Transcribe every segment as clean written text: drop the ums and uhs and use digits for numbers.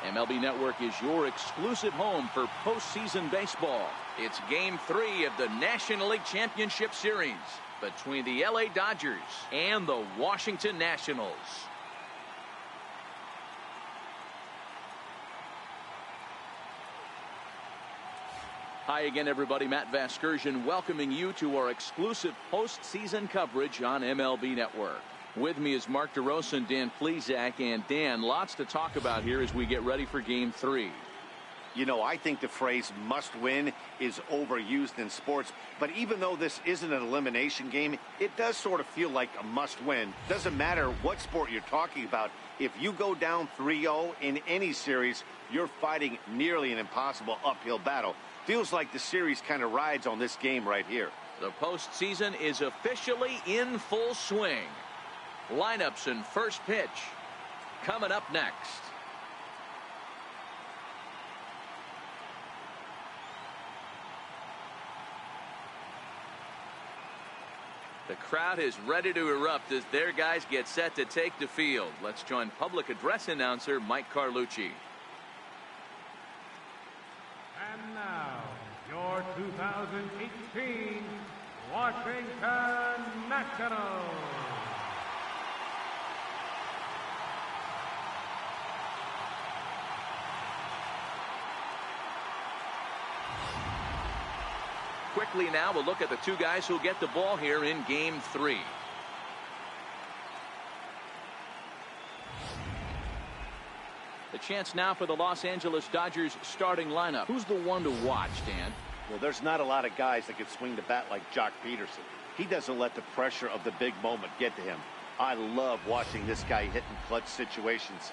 MLB Network is your exclusive home for postseason baseball. It's Game 3 of the National League Championship Series between the LA Dodgers and the Washington Nationals. Hi again, everybody. Matt Vasgersian welcoming you to our exclusive postseason coverage on MLB Network. With me is Mark DeRosa and Dan Plesac. And Dan, lots to talk about here as we get ready for Game 3. You know, I think the phrase must win is overused in sports. But even though this isn't an elimination game, it does sort of feel like a must win. Doesn't matter what sport you're talking about. If you go down 3-0 in any series, you're fighting nearly an impossible uphill battle. Feels like the series kind of rides on this game right here. The postseason is officially in full swing. Lineups and first pitch coming up next. The crowd is ready to erupt as their guys get set to take the field. Let's join public address announcer Mike Carlucci. And now, your 2018 Washington Nationals. Quickly now, we'll look at the two guys who'll get the ball here in Game 3. The chance now for the Los Angeles Dodgers starting lineup. Who's the one to watch, Dan? Well, there's not a lot of guys that can swing the bat like Jock Peterson. He doesn't let the pressure of the big moment get to him. I love watching this guy hit in clutch situations.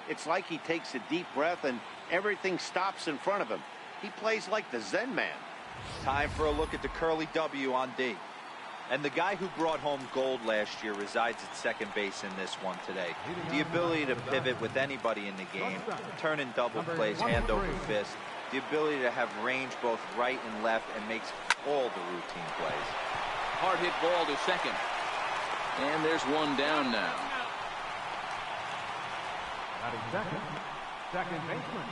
It's like he takes a deep breath and everything stops in front of him. He plays like the Zen man. Time for a look at the Curly W on D. And the guy who brought home gold last year resides at second base in this one today. The ability to pivot with anybody in the game, turn in double plays, hand over fist. The ability to have range both right and left and makes all the routine plays. Hard hit ball to second. And there's one down now. Second baseman,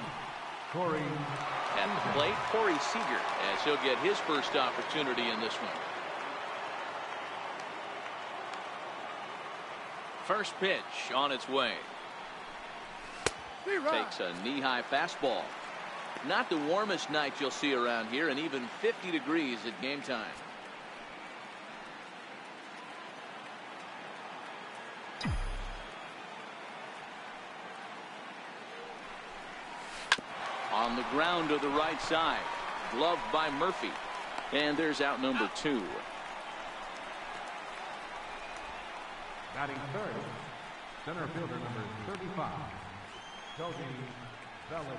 Corey. At the plate, Corey Seager, as he'll get his first opportunity in this one. First pitch on its way. Takes a knee-high fastball. Not the warmest night you'll see around here, and even 50 degrees at game time. On the ground to the right side. Gloved by Murphy. And there's out number 2. Batting third, center fielder number 35, Cody Bellinger.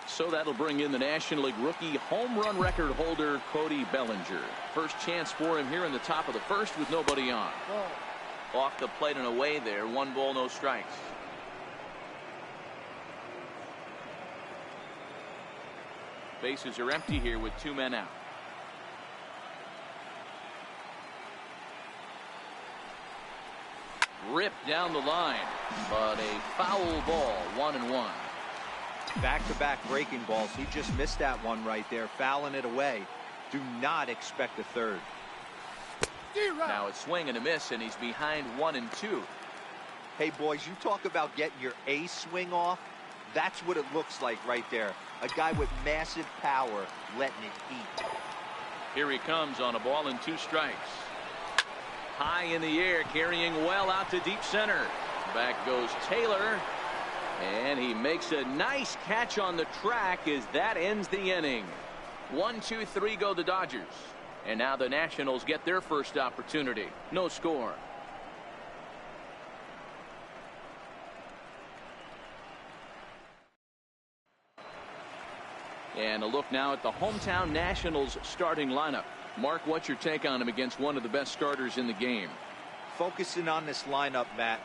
So that'll bring in the National League rookie home run record holder Cody Bellinger. First chance for him here in the top of the first with nobody on. Off the plate and away there. 1 ball, no strikes. Bases are empty here with 2 men out. Ripped down the line, but a foul ball, 1-1. Back-to-back breaking balls. He just missed that one right there, fouling it away. Do not expect a third. Now it's swing and a miss, and he's behind 1-2. Hey, boys, you talk about getting your A swing off. That's what it looks like right there. A guy with massive power letting it eat. Here he comes on a ball and 2 strikes. High in the air, carrying well out to deep center. Back goes Taylor. And he makes a nice catch on the track as that ends the inning. 1-2-3 go the Dodgers. And now the Nationals get their first opportunity. No score. And a look now at the hometown Nationals starting lineup. Mark, what's your take on him against one of the best starters in the game? Focusing on this lineup, Matt,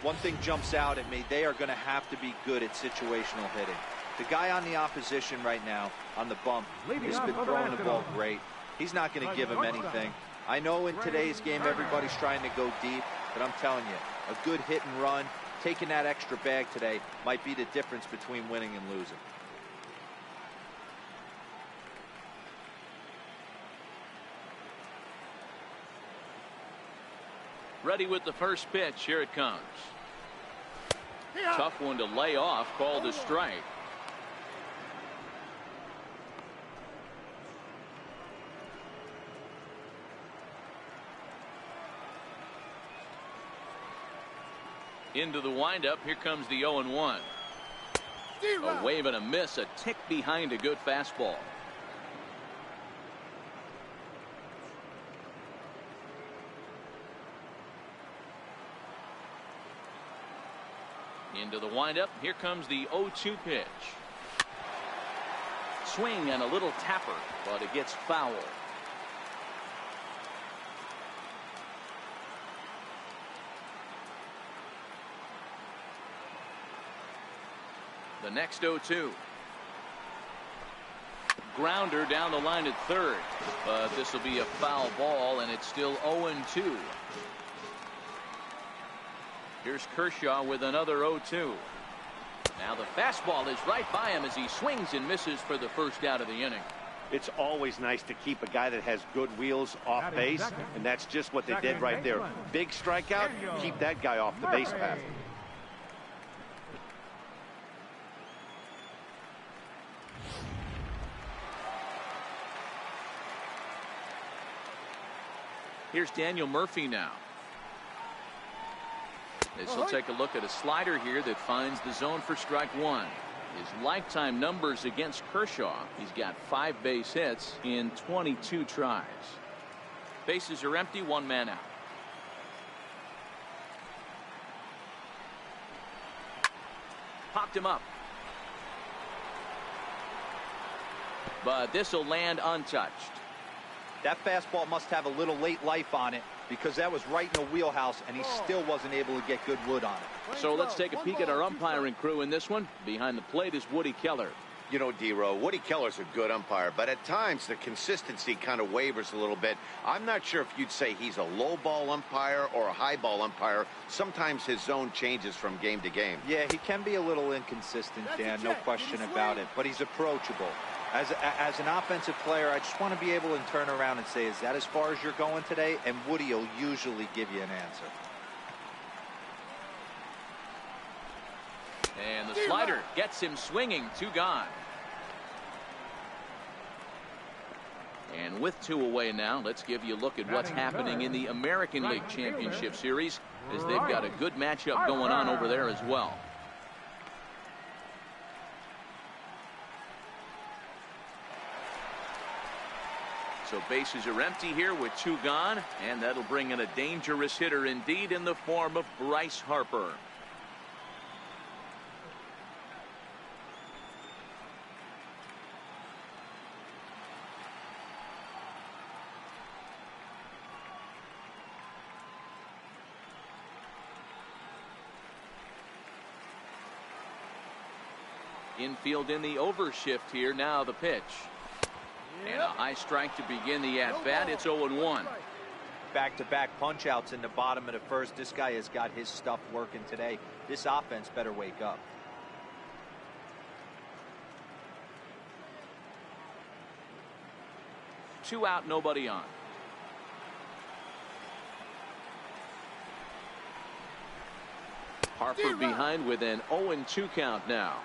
one thing jumps out at me. They are going to have to be good at situational hitting. The guy on the opposition right now on the bump has been throwing the ball great. He's not going to give him anything. I know in today's game everybody's trying to go deep, but I'm telling you, a good hit and run Taking that extra bag today might be the difference between winning and losing. Ready with the first pitch. Here it comes. Tough one to lay off, called a strike. Into the windup. Here comes the 0-1. A wave and a miss, a tick behind a good fastball. Into the windup. Here comes the 0-2 pitch. Swing and a little tapper, but it gets foul. The next 0-2. Grounder down the line at third, but this will be a foul ball, and it's still 0-2. Here's Kershaw with another 0-2. Now the fastball is right by him as he swings and misses for the first out of the inning. It's always nice to keep a guy that has good wheels off base, and that's just what they did right there. Big strikeout, keep that guy off the base path. Here's Daniel Murphy now. This will take a look at a slider here that finds the zone for strike one. His lifetime numbers against Kershaw. He's got 5 base hits in 22 tries. Bases are empty, 1 man out. Popped him up. But this will land untouched. That fastball must have a little late life on it, because that was right in the wheelhouse, and he still wasn't able to get good wood on it. So let's take a peek at our umpiring crew in this one. Behind the plate is Woody Keller. You know, D-Row, Woody Keller's a good umpire, but at times the consistency kind of wavers a little bit. I'm not sure if you'd say he's a low ball umpire or a high ball umpire. Sometimes his zone changes from game to game. Yeah, he can be a little inconsistent, Dan, no question about it, but he's approachable. As an offensive player, I just want to be able to turn around and say, is that as far as you're going today? And Woody will usually give you an answer. And the slider gets him swinging. 2 gone. And with 2 away now, let's give you a look at what's happening in the American League Championship Series, as they've got a good matchup going on over there as well. So bases are empty here with 2 gone, and that'll bring in a dangerous hitter indeed in the form of Bryce Harper. Infield in the overshift here. Now the pitch. And a high strike to begin the at-bat. It's 0-1. Back-to-back punch-outs in the bottom of the first. This guy has got his stuff working today. This offense better wake up. Two out, nobody on. Harper behind with an 0-2 count now.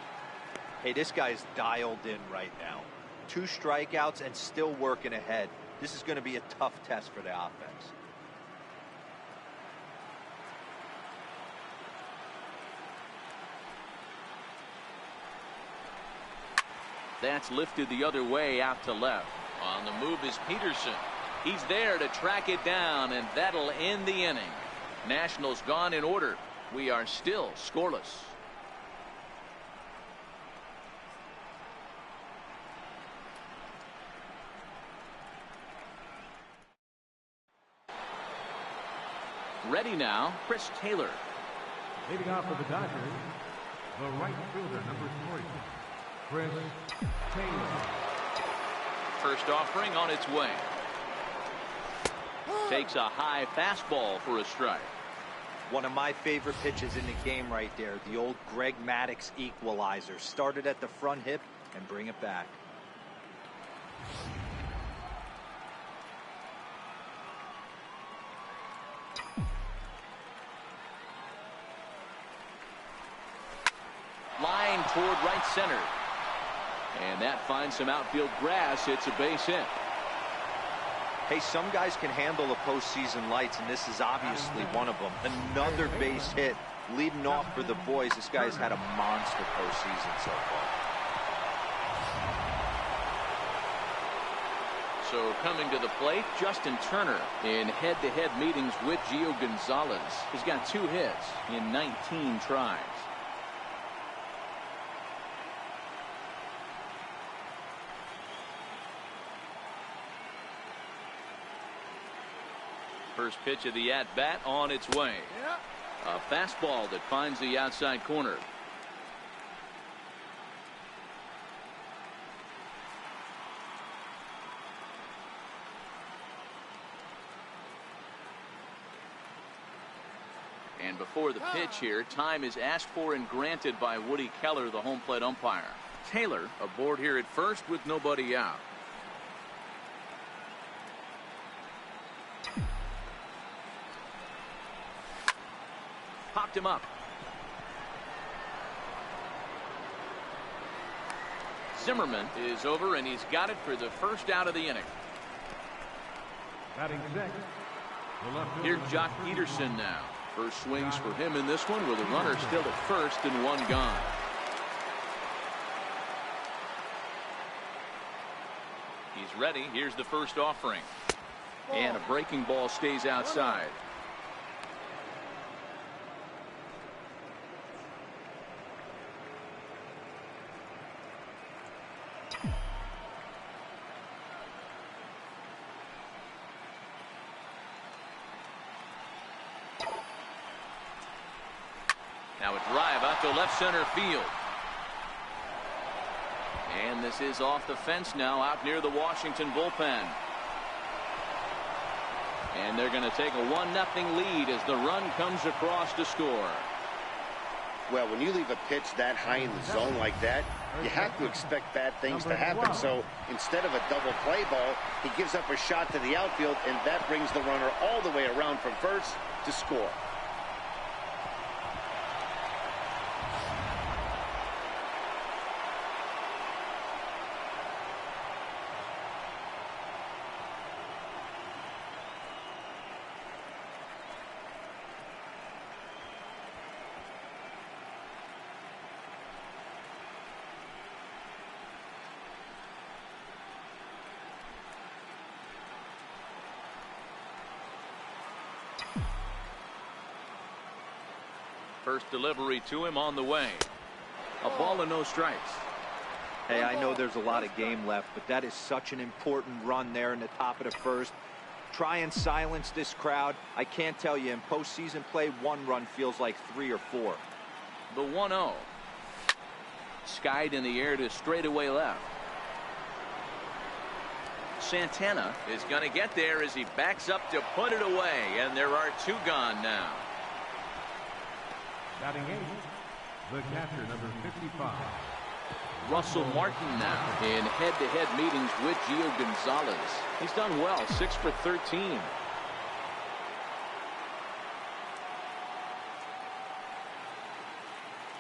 Hey, this guy's dialed in right now. 2 strikeouts and still working ahead. This is going to be a tough test for the offense. That's lifted the other way out to left. On the move is Peterson. He's there to track it down, and that'll end the inning. Nationals gone in order. We are still scoreless. Ready now, Chris Taylor. Leading off for the Dodgers, the right fielder, number 3, Chris Taylor. First offering on its way. Takes a high fastball for a strike. One of my favorite pitches in the game right there. The old Greg Maddux equalizer. Started at the front hip and bring it back. Line toward right center. And that finds some outfield grass. It's a base hit. Hey, some guys can handle the postseason lights, and this is obviously one of them. Another base hit leading off for the boys. This guy's had a monster postseason so far. So coming to the plate, Justin Turner in head-to-head meetings with Gio Gonzalez. He's got 2 hits in 19 tries. First pitch of the at-bat on its way. A fastball that finds the outside corner. And before the pitch here, time is asked for and granted by Woody Keller, the home plate umpire. Taylor aboard here at first with nobody out. Popped him up. Zimmerman is over, and he's got it for the first out of the inning. Batting sixth, the left fielder, Here's Jock Peterson now. First swings for him in this one with a runner still at first and 1 gone. He's ready. Here's the first offering. And a breaking ball stays outside. Now a drive out to left center field. And this is off the fence now out near the Washington bullpen. And they're going to take a 1-0 lead as the run comes across to score. Well, when you leave a pitch that high in the zone like that, you have to expect bad things to happen. So instead of a double play ball, he gives up a shot to the outfield, and that brings the runner all the way around from first to score. First delivery to him on the way. A ball and no strikes. Hey, I know there's a lot of game left, but that is such an important run there in the top of the first. Try and silence this crowd. I can't tell you, in postseason play, 1 run feels like 3 or 4. The 1-0. Skied in the air to straightaway left. Santana is going to get there as he backs up to put it away, and there are 2 gone now. batting eighth, the catcher, number 55. Russell Martin now in head-to-head meetings with Gio Gonzalez. He's done well, 6 for 13.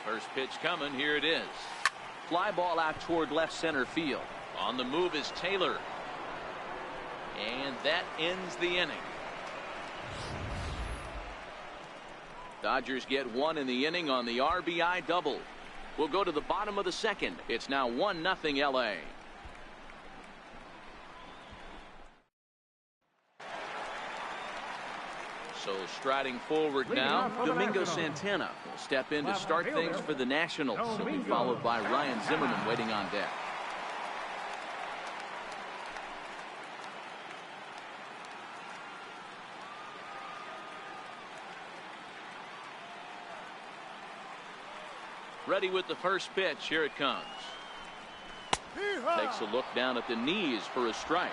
First pitch coming, here it is. Fly ball out toward left center field. On the move is Taylor. And that ends the inning. Dodgers get 1 in the inning on the RBI double. We'll go to the bottom of the second. It's now 1-0 LA. So striding forward now, Domingo Santana will step in to start things for the Nationals. He'll be followed by Ryan Zimmerman waiting on deck. Ready with the first pitch. Here it comes. Takes a look down at the knees for a strike.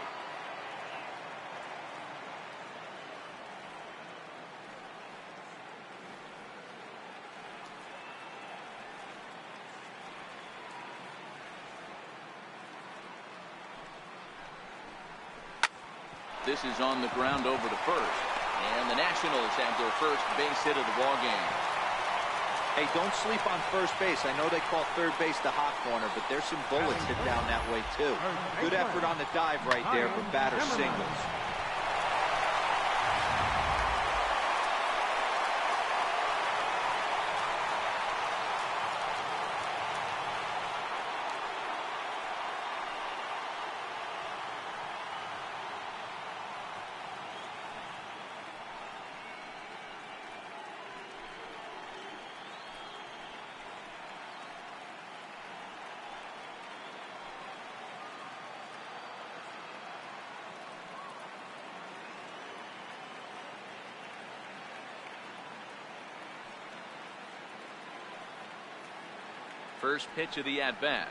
This is on the ground over to first. And the Nationals have their first base hit of the ball game. Hey, don't sleep on first base. I know they call third base the hot corner, but there's some bullets hit down that way, too. Good effort on the dive right there, but batter singles. First pitch of the at-bat.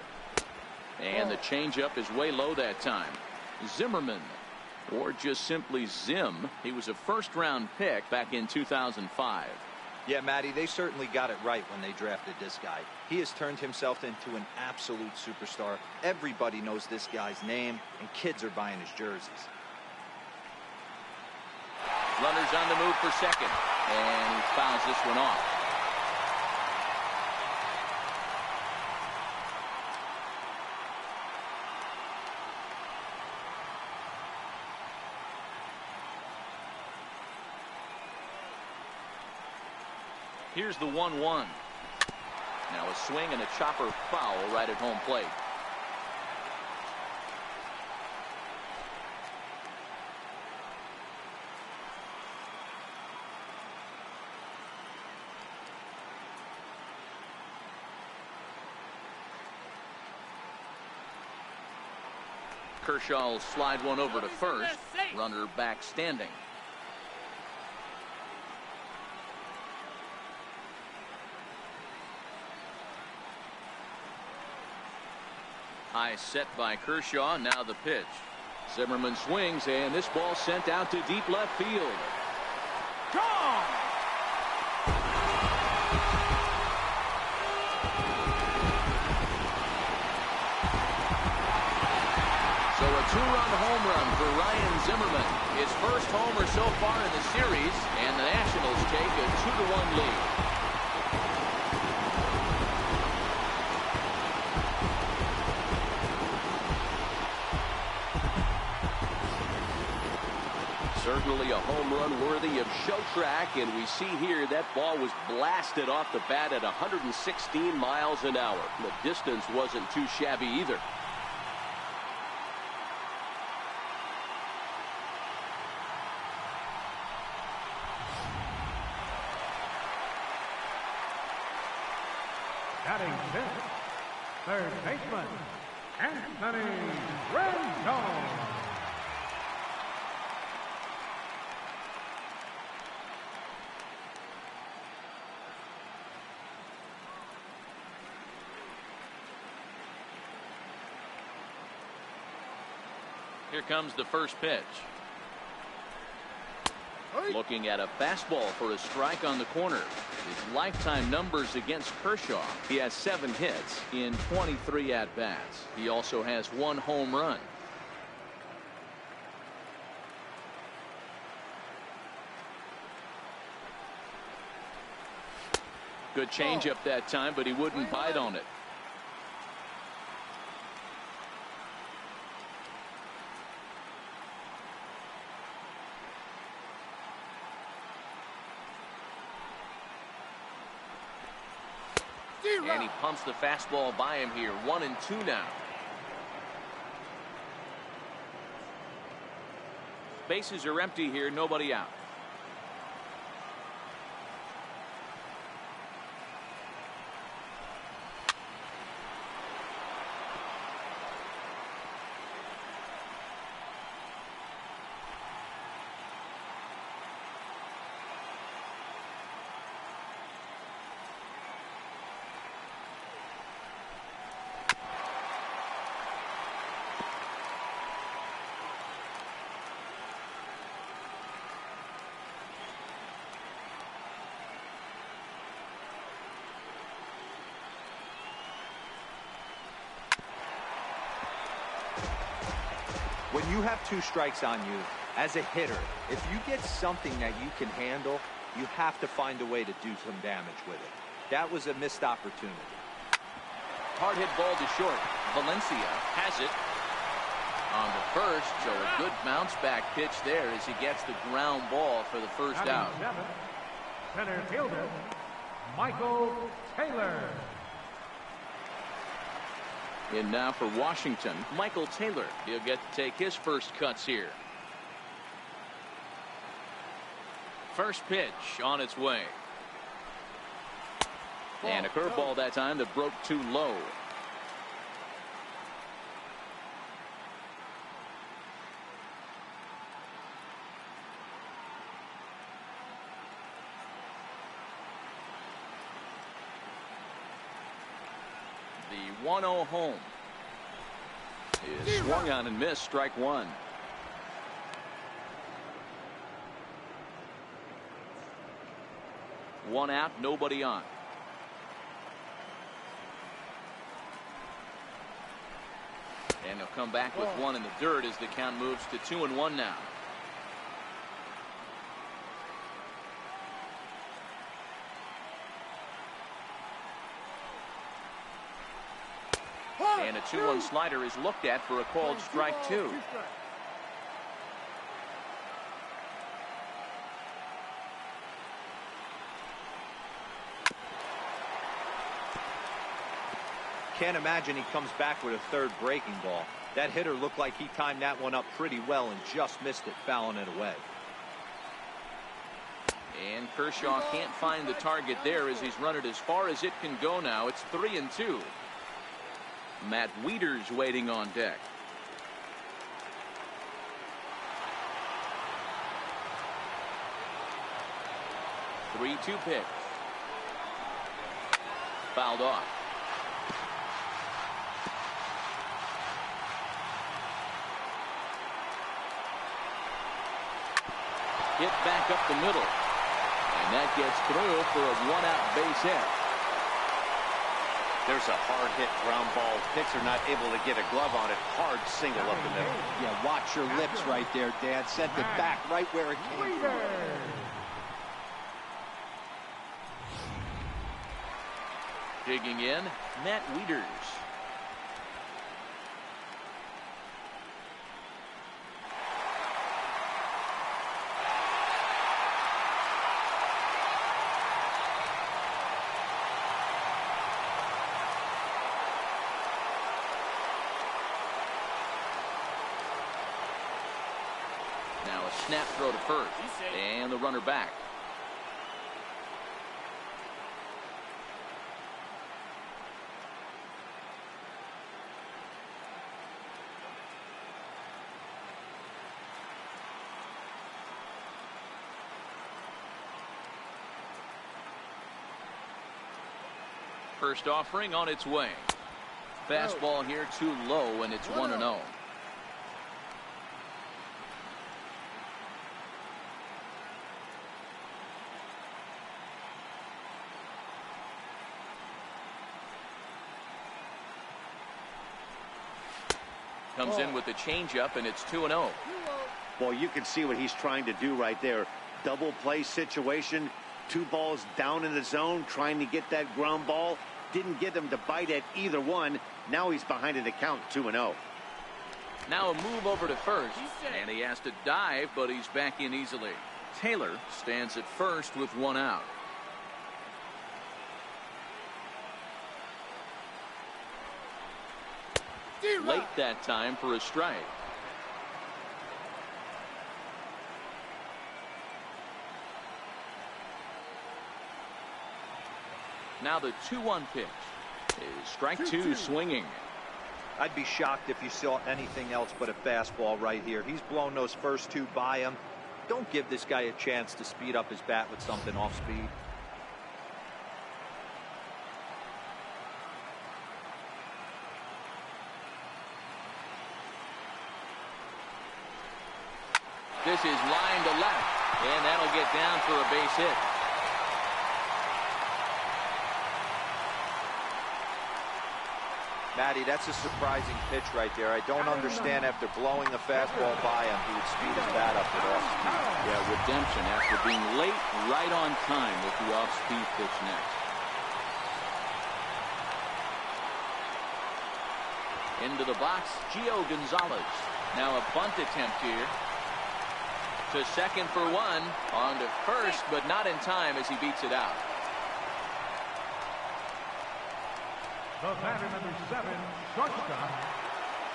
And the changeup is way low that time. Zimmerman, or just simply Zim. He was a first-round pick back in 2005. Yeah, Matty, they certainly got it right when they drafted this guy. He has turned himself into an absolute superstar. Everybody knows this guy's name, and kids are buying his jerseys. Runners on the move for second. And he fouls this one off. Here's the 1-1. Now a swing and a chopper foul right at home plate. Kershaw will slide one over to first. Runner back standing. High set by Kershaw. Now the pitch. Zimmerman swings, and this ball sent out to deep left field. Gone! So a two-run home run for Ryan Zimmerman. His first homer so far in the series, and the Nationals take a 2-1 lead. Certainly a home run worthy of show track, and we see here that ball was blasted off the bat at 116 miles an hour. The distance wasn't too shabby either. Batting fifth, third baseman, Anthony Rendon. Here comes the first pitch. Looking at a fastball for a strike on the corner. His lifetime numbers against Kershaw. He has 7 hits in 23 at-bats. He also has 1 home run. Good changeup that time, but he wouldn't bite on it. And he pumps the fastball by him here. 1-2 now. Bases are empty here. Nobody out. When you have 2 strikes on you, As a hitter, if you get something that you can handle, you have to find a way to do some damage with it. That was a missed opportunity. Hard hit ball to short. Valencia has it on the first, so a good bounce back pitch there as he gets the ground ball for the first out. Center fielder, Michael Taylor. In now for Washington, Michael Taylor. He'll get to take his first cuts here. First pitch on its way. And a curveball that time that broke too low. The 1-0 home is swung on and missed. Strike one. One out, nobody on. And they'll come back with one in the dirt as the count moves to 2-1 now. And a 2-1 slider is looked at for a called strike two. Can't imagine he comes back with a third breaking ball. That hitter looked like he timed that one up pretty well and just missed it, fouling it away. And Kershaw can't find the target there as he's run it as far as it can go now. It's 3-2. Matt Wieters waiting on deck. The 3-2 pitch. Fouled off. Hit back up the middle. And that gets through for a one-out base hit. There's a hard hit ground ball. Pitcher not able to get a glove on it. Hard single up the middle. Yeah, watch your lips right there, Dad. Sent it back right where it came from. Digging in, Matt Wieters. Now a snap throw to first, and the runner back. First offering on its way. Fastball here too low, and it's 1-0. Comes in with the changeup, and it's 2-0. Well, you can see what he's trying to do right there. Double play situation. Two balls down in the zone, trying to get that ground ball. Didn't get him to bite at either one. Now he's behind in the count, 2-0. Now a move over to first, and he has to dive, but he's back in easily. Taylor stands at first with one out. Late that time for a strike. Now the 2-1 pitch is strike two swinging. I'd be shocked if you saw anything else but a fastball right here. He's blown those first two by him. Don't give this guy a chance to speed up his bat with something off speed. This is line to left, and that'll get down for a base hit. Matty, that's a surprising pitch right there. I don't understand after blowing the fastball by him, he would speed his bat up with off speed. Yeah, redemption after being late, right on time with the off-speed pitch next. Into the box, Gio Gonzalez. Now a bunt attempt here. To second for one. On to first, but not in time as he beats it out. The batter, number 7, shortstop,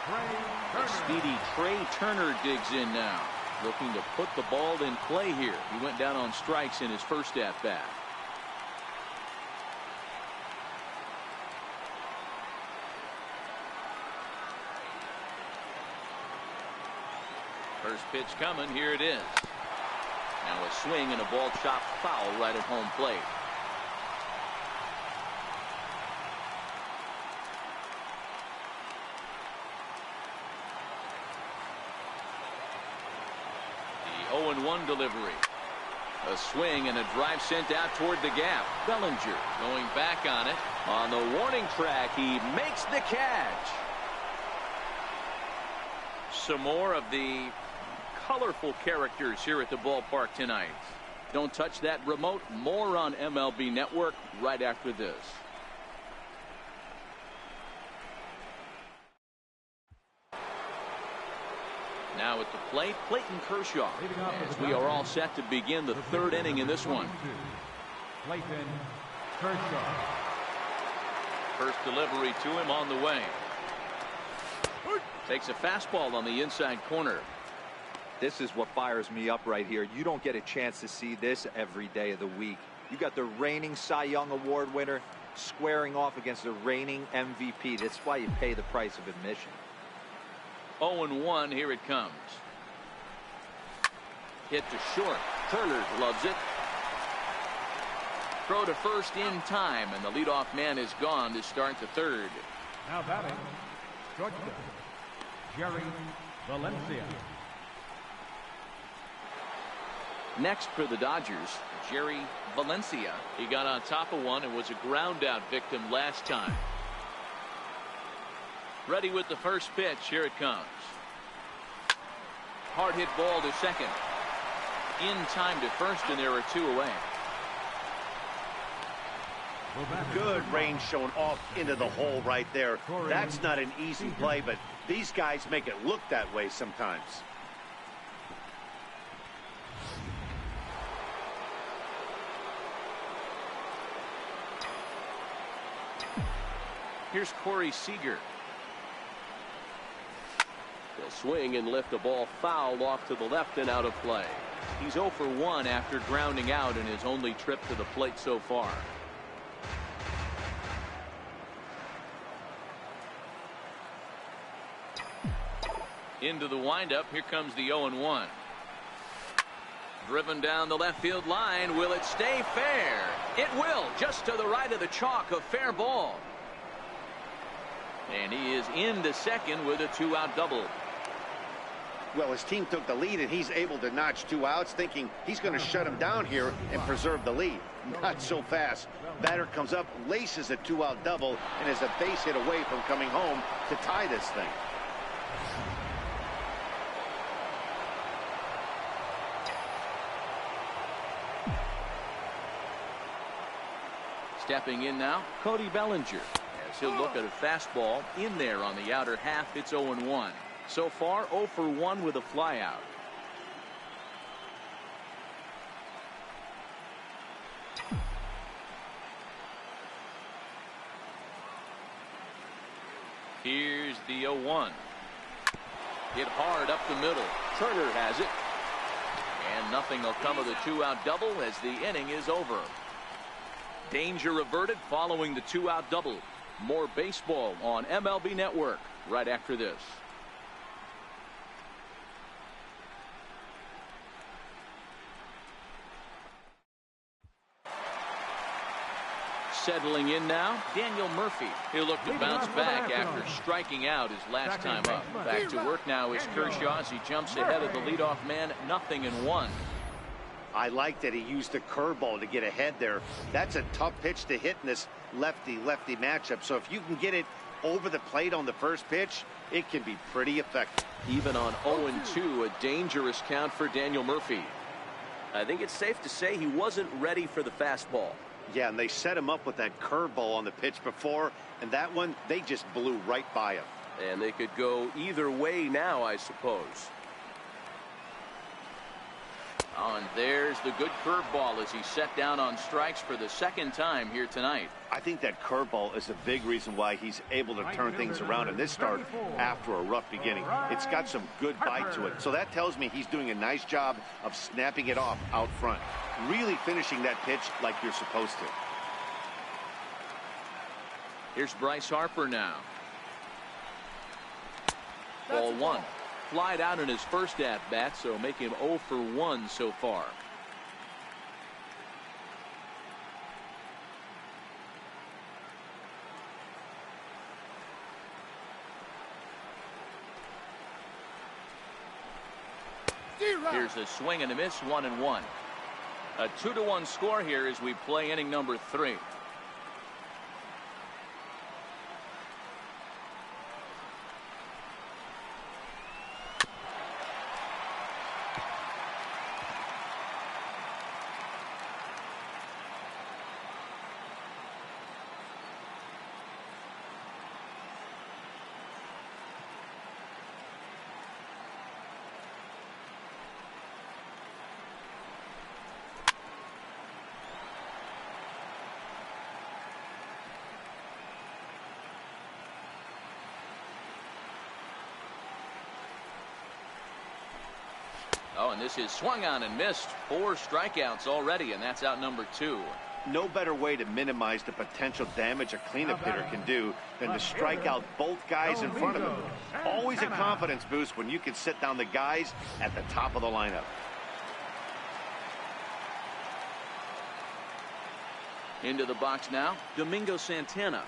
Trey The Turner. speedy Trey Turner digs in now, looking to put the ball in play here. He went down on strikes in his first at-bat. First pitch coming. Here it is. Now a swing and a ball chopped foul right at home plate. The 0-1 delivery. A swing and a drive sent out toward the gap. Bellinger going back on it. On the warning track, he makes the catch. Some more of the colorful characters here at the ballpark tonight. Don't touch that remote. More on MLB Network right after this. Now at the plate, Clayton Kershaw, as we are all set to begin the third inning in this one. Clayton Kershaw. First delivery to him on the way. Takes a fastball on the inside corner. This is what fires me up right here. You don't get a chance to see this every day of the week. You got the reigning Cy Young Award winner squaring off against the reigning MVP. That's why you pay the price of admission. 0-1, here it comes. Hit to short. Turner loves it. Throw to first in time, and the leadoff man is gone to start the third. Now batting, shortstop, Jerry Valencia. Next for the Dodgers, Jerry Valencia. He got on top of one and was a ground out victim last time. Ready with the first pitch. Here it comes. Hard hit ball to second. In time to first, and there are two away. Good range shown off into the hole right there. That's not an easy play, but these guys make it look that way sometimes. Here's Corey Seager. He'll swing and lift a ball foul off to the left and out of play. He's 0 for 1 after grounding out in his only trip to the plate so far. Into the windup. Here comes the 0-1. Driven down the left field line. Will it stay fair? It will. Just to the right of the chalk. A fair ball. And he is into second with a 2-out double. Well, his team took the lead, and he's able to notch 2 outs, thinking he's going to shut him down here and preserve the lead. Not so fast. Batter comes up, laces a 2-out double, and is a base hit away from coming home to tie this thing. Stepping in now, Cody Bellinger. As he'll look at a fastball in there on the outer half. It's 0-1. So far 0 for 1 with a flyout. Here's the 0-1. Hit hard up the middle. Turner has it. And nothing will come of the 2-out double as the inning is over. Danger averted following the 2-out double. More baseball on MLB Network right after this. Settling in now, Daniel Murphy. He'll look to bounce back after striking out his last time up. Back to work now is Kershaw as he jumps ahead of the leadoff man. 0-1. I like that he used the curveball to get ahead there. That's a tough pitch to hit in this lefty-lefty matchup. So if you can get it over the plate on the first pitch, it can be pretty effective. Even on 0-2, a dangerous count for Daniel Murphy. I think it's safe to say he wasn't ready for the fastball. Yeah, and they set him up with that curveball on the pitch before, and that one, they just blew right by him. And they could go either way now, I suppose. Oh, and there's the good curveball as he's set down on strikes for the second time here tonight. I think that curveball is a big reason why he's able to turn things around in this start after a rough beginning. It's got some good bite to it. So that tells me he's doing a nice job of snapping it off out front. Really finishing that pitch like you're supposed to. Here's Bryce Harper now. Ball one. Flied out in his first at-bat, so make him 0 for 1 so far. Here's a swing and a miss, 1-1. A 2-1 score here as we play inning number 3. Oh, and this is swung on and missed. 4 strikeouts already, and that's out number 2. No better way to minimize the potential damage a cleanup hitter can do than to strike out both guys in front of him. Always a confidence boost when you can sit down the guys at the top of the lineup. Into the box now, Domingo Santana.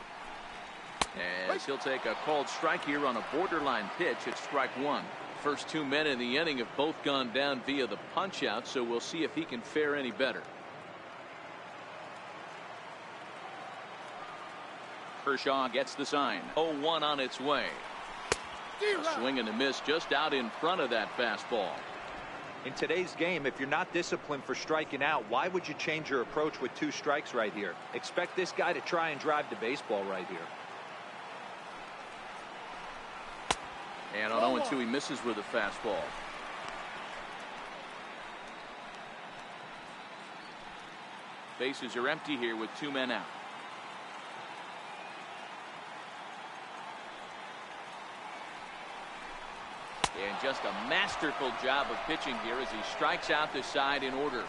As he'll take a called strike here on a borderline pitch at strike 1. First 2 men in the inning have both gone down via the punch out, so we'll see if he can fare any better. Kershaw gets the sign. 0-1 on its way. A swing and a miss just out in front of that fastball. In today's game, if you're not disciplined for striking out, why would you change your approach with 2 strikes right here? Expect this guy to try and drive the baseball right here. And on 0-2, he misses with a fastball. Bases are empty here with 2 men out. And just a masterful job of pitching here as he strikes out the side in order.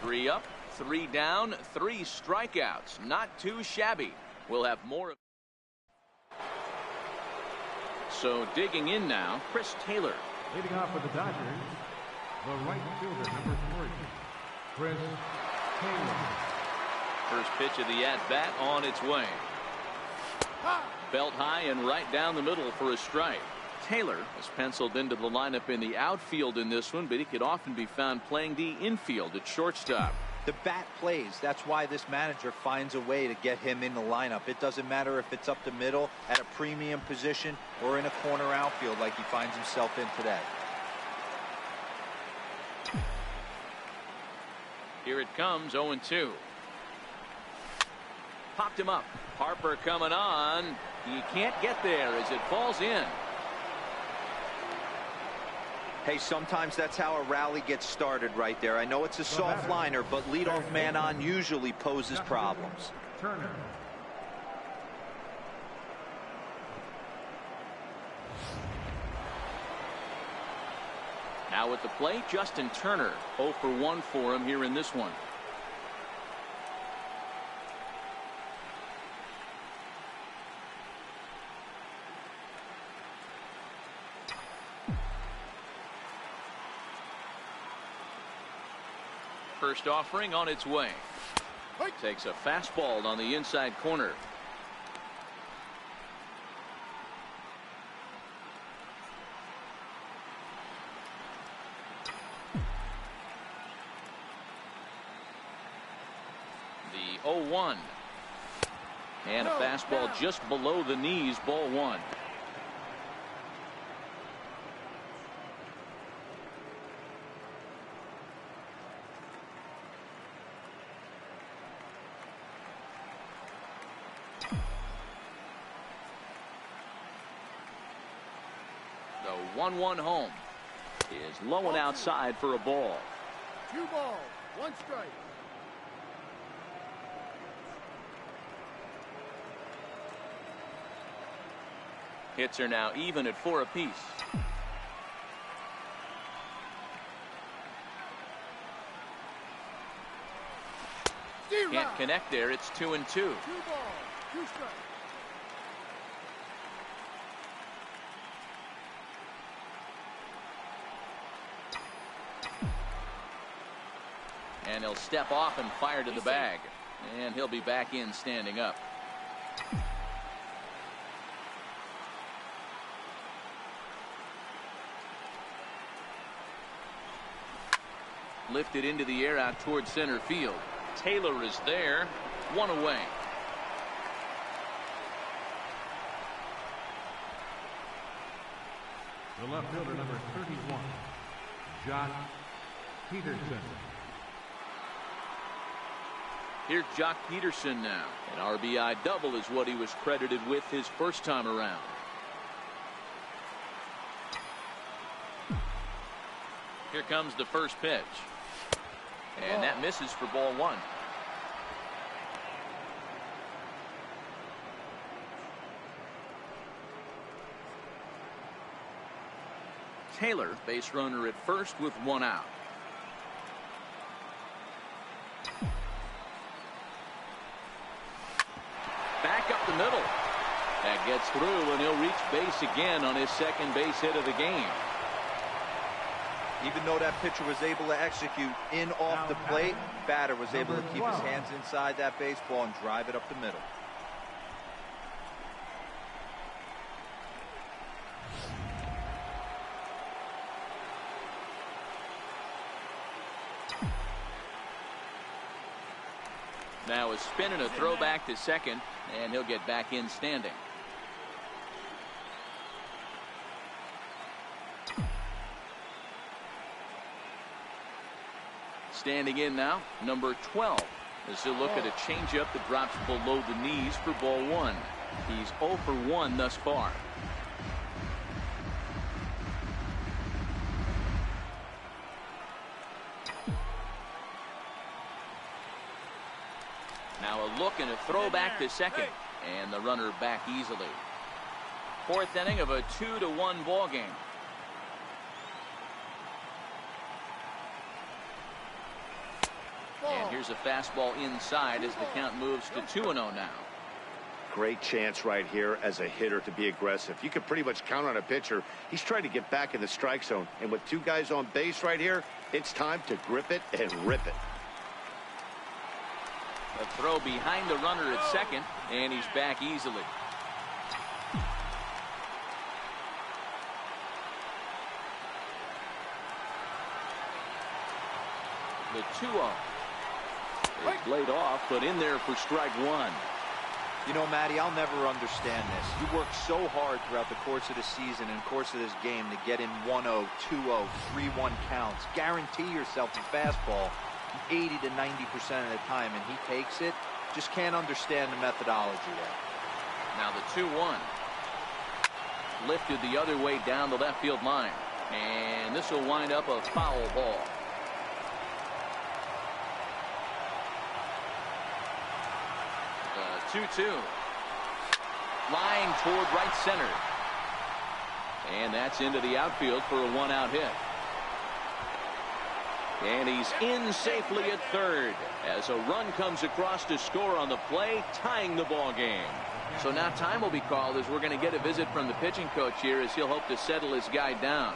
3 up, 3 down, 3 strikeouts. Not too shabby. We'll have more of. So digging in now, Chris Taylor. Leading off for the Dodgers, the right fielder, number 3, Chris Taylor. First pitch of the at-bat on its way. Belt high and right down the middle for a strike. Taylor is penciled into the lineup in the outfield in this one, but he could often be found playing the infield at shortstop. The bat plays. That's why this manager finds a way to get him in the lineup. It doesn't matter if it's up the middle at a premium position or in a corner outfield like he finds himself in today. Here it comes, 0-2. Popped him up. Harper coming on. He can't get there as it falls in. Hey, sometimes that's how a rally gets started right there. I know it's a soft liner, but leadoff man on usually poses problems. Turner. Now at the plate, Justin Turner. 0 for 1 for him here in this one. First offering on its way. Takes a fastball on the inside corner. The 0-1. And a fastball just below the knees, ball one. The 1-1 home is low and outside for a ball. 2 balls, 1 strike. Hits are now even at 4 apiece. Can't connect there. It's 2-2. 2 balls, 2 strikes. And he'll step off and fire to the bag. And he'll be back in standing up. Lifted into the air out towards center field. Taylor is there. 1 away. The left fielder, number 31, Josh Peterson. Here's Jock Peterson now. An RBI double is what he was credited with his first time around. Here comes the first pitch. And that misses for ball one. Taylor, base runner at first with 1 out. Back up the middle. That gets through, and he'll reach base again on his second base hit of the game. Even though that pitcher was able to execute in off the plate, batter was able to keep his hands inside that baseball and drive it up the middle. Now a spin and a throw back to second, and he'll get back in standing. Standing in now, number 12. As he'll look at a changeup that drops below the knees for ball one. He's 0 for 1 thus far. Now a look and a throw back to second, and the runner back easily. 4th inning of a 2-1 ball game. And here's a fastball inside as the count moves to 2-0 now. Great chance right here as a hitter to be aggressive. You can pretty much count on a pitcher. He's trying to get back in the strike zone. And with 2 guys on base right here, it's time to grip it and rip it. A throw behind the runner at second, and he's back easily. The 2-0. It's laid off, but in there for strike one. You know, Matty, I'll never understand this. You work so hard throughout the course of the season and course of this game to get in 1-0, 2-0, 3-1 counts. Guarantee yourself a fastball 80 to 90% of the time, and he takes it. Just can't understand the methodology there. Now the 2-1. Lifted the other way down the left field line. And this will wind up a foul ball. The 2-2. Line toward right center. And that's into the outfield for a 1-out hit. And he's in safely at third as a run comes across to score on the play, tying the ball game. So now time will be called as we're going to get a visit from the pitching coach here as he'll hope to settle his guy down.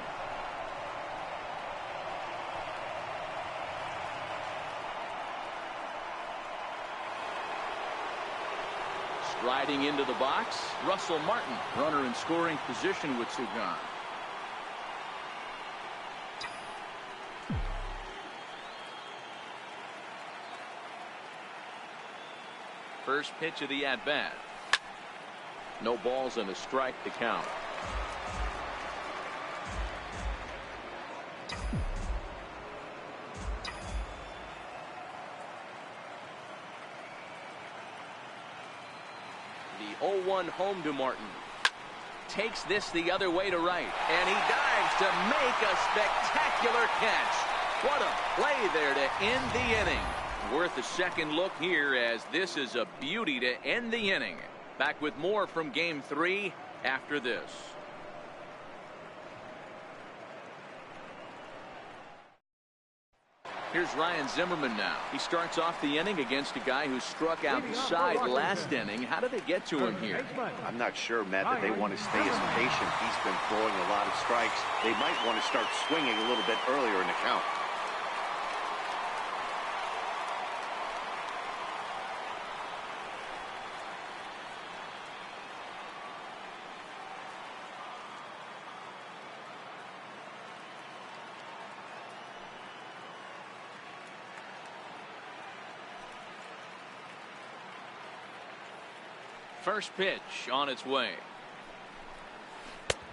Striding into the box, Russell Martin, runner in scoring position with Sugan. First pitch of the at-bat. No balls and a strike to count. The 0-1 home to Martin. Takes this the other way to right, and he dives to make a spectacular catch. What a play there to end the inning. Worth a second look here, as this is a beauty to end the inning. Back with more from Game 3 after this. Here's Ryan Zimmerman now. He starts off the inning against a guy who struck outside last inning. How did they get to him here? I'm not sure, Matt, that they want to stay as patient. He's been throwing a lot of strikes. They might want to start swinging a little bit earlier in the count. First pitch on its way.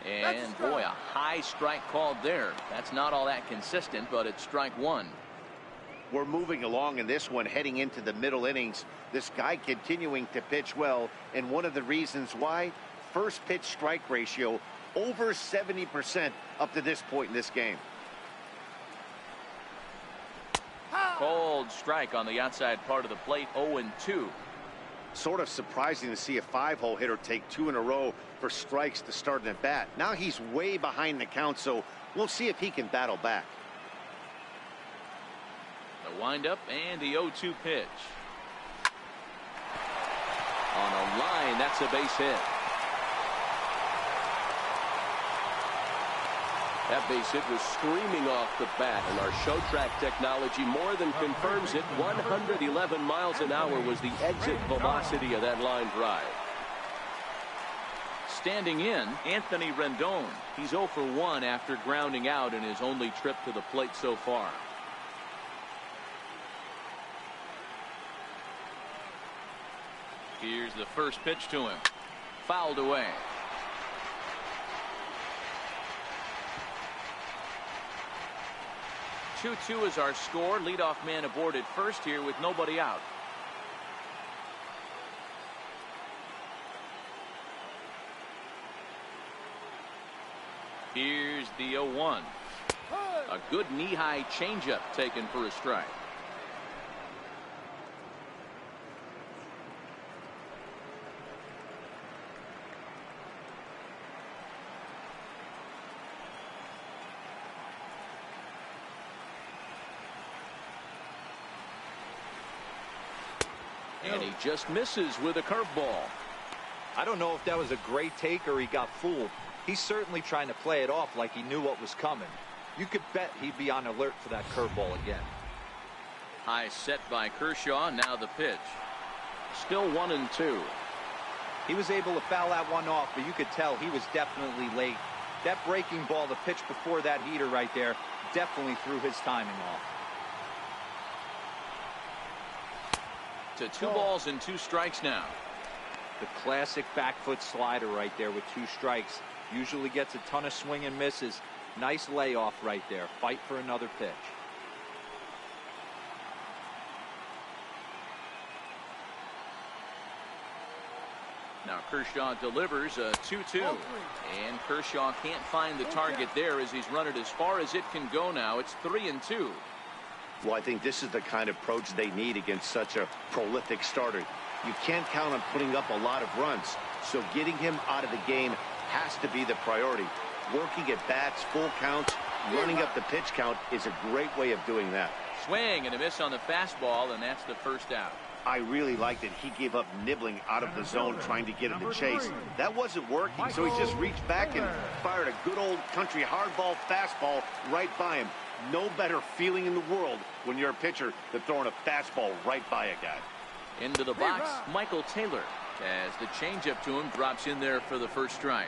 And boy, a high strike called there. That's not all that consistent, but it's strike one. We're moving along in this one, heading into the middle innings. This guy continuing to pitch well, and one of the reasons why, first pitch strike ratio over 70% up to this point in this game. Cold strike on the outside part of the plate. 0-2. Sort of surprising to see a 5-hole hitter take 2 in a row for strikes to start an at bat. Now he's way behind the count, so we'll see if he can battle back. The windup and the 0-2 pitch. On a line, that's a base hit. That base hit was screaming off the bat, and our show track technology more than confirms it. 111 miles an hour was the exit velocity of that line drive. Standing in, Anthony Rendon. He's 0 for 1 after grounding out in his only trip to the plate so far. Here's the first pitch to him. Fouled away. 2-2 is our score. Leadoff man aboard at first here with nobody out. Here's the 0-1. A good knee-high changeup taken for a strike. And he just misses with a curveball. I don't know if that was a great take or he got fooled. He's certainly trying to play it off like he knew what was coming. You could bet he'd be on alert for that curveball again. High set by Kershaw. Now the pitch. Still 1-2. He was able to foul that one off, but you could tell he was definitely late. That breaking ball, the pitch before that heater right there, definitely threw his timing off. To 2 balls and 2 strikes now. The classic back foot slider right there with 2 strikes. Usually gets a ton of swing and misses. Nice layoff right there. Fight for another pitch. Now Kershaw delivers a 2-2. And Kershaw can't find the target there as he's run it as far as it can go now. It's 3-2. Well, I think this is the kind of approach they need against such a prolific starter. You can't count on putting up a lot of runs, so getting him out of the game has to be the priority. Working at bats, full counts, running up the pitch count is a great way of doing that. Swing and a miss on the fastball, and that's the first out. I really liked that he gave up nibbling out of the zone trying to get in the chase. That wasn't working, so he just reached back and fired a good old country hardball fastball right by him. No better feeling in the world when you're a pitcher than throwing a fastball right by a guy. Into the box, Michael Taylor, as the changeup to him drops in there for the first strike.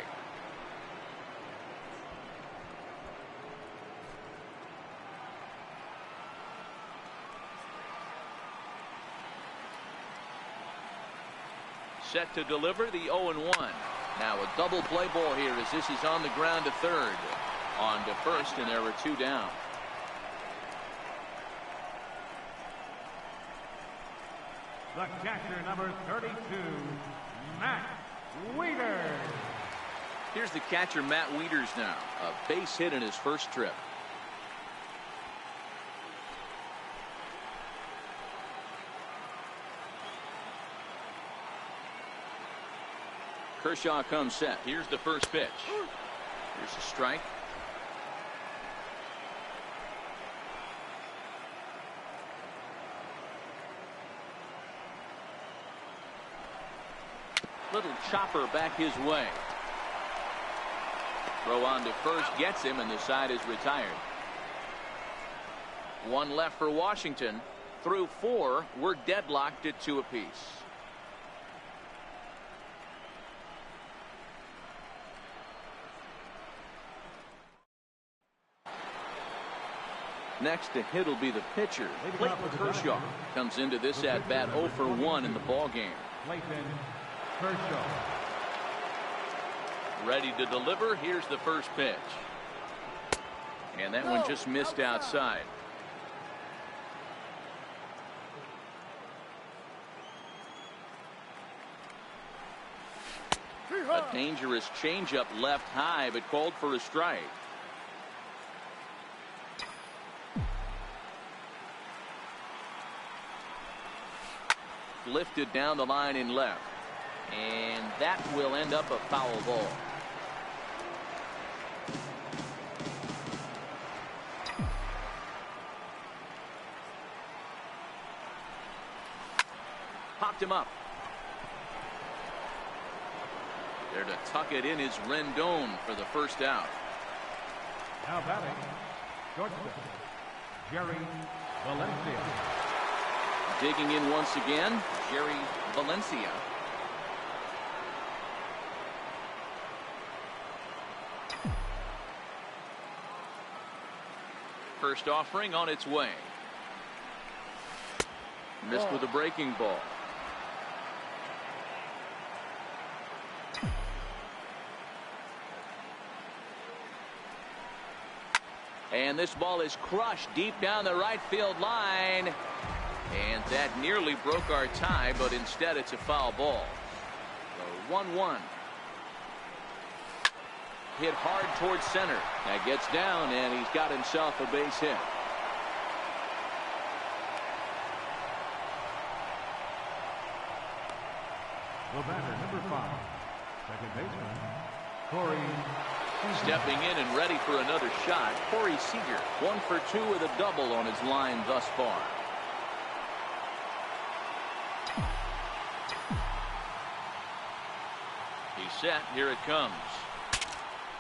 set to deliver the 0-1. Now a double play ball here as this is on the ground to third. On to first, and there are 2 down. The catcher, number 32, Matt Wieters. Here's the catcher, Matt Wieters now. A base hit in his first trip. Kershaw comes set. Here's the first pitch. Here's a strike. Little chopper back his way. Throw on to first gets him, and the side is retired. 1 left for Washington. Through 4, we're deadlocked at 2 apiece. Next to hit will be the pitcher, Clayton Kershaw. Comes into this at bat 0 for 1 in the ball game. Clayton Kershaw. Ready to deliver. Here's the first pitch. And that one just missed outside. A dangerous changeup left high, but called for a strike. Lifted down the line in left. And that will end up a foul ball. Popped him up. There to tuck it in is Rendon for the first out. Now batting, shortstop, Jerry Valencia. Digging in once again, Jerry Valencia. First offering on its way. Missed with a breaking ball. And this ball is crushed deep down the right field line. And that nearly broke our tie, but instead it's a foul ball. So 1-1. Hit hard towards center. That gets down, and he's got himself a base hit. The batter, number 5, second baseman, Corey. Stepping in and ready for another shot, Corey Seager. 1 for 2 with a double on his line thus far. He's set. Here it comes.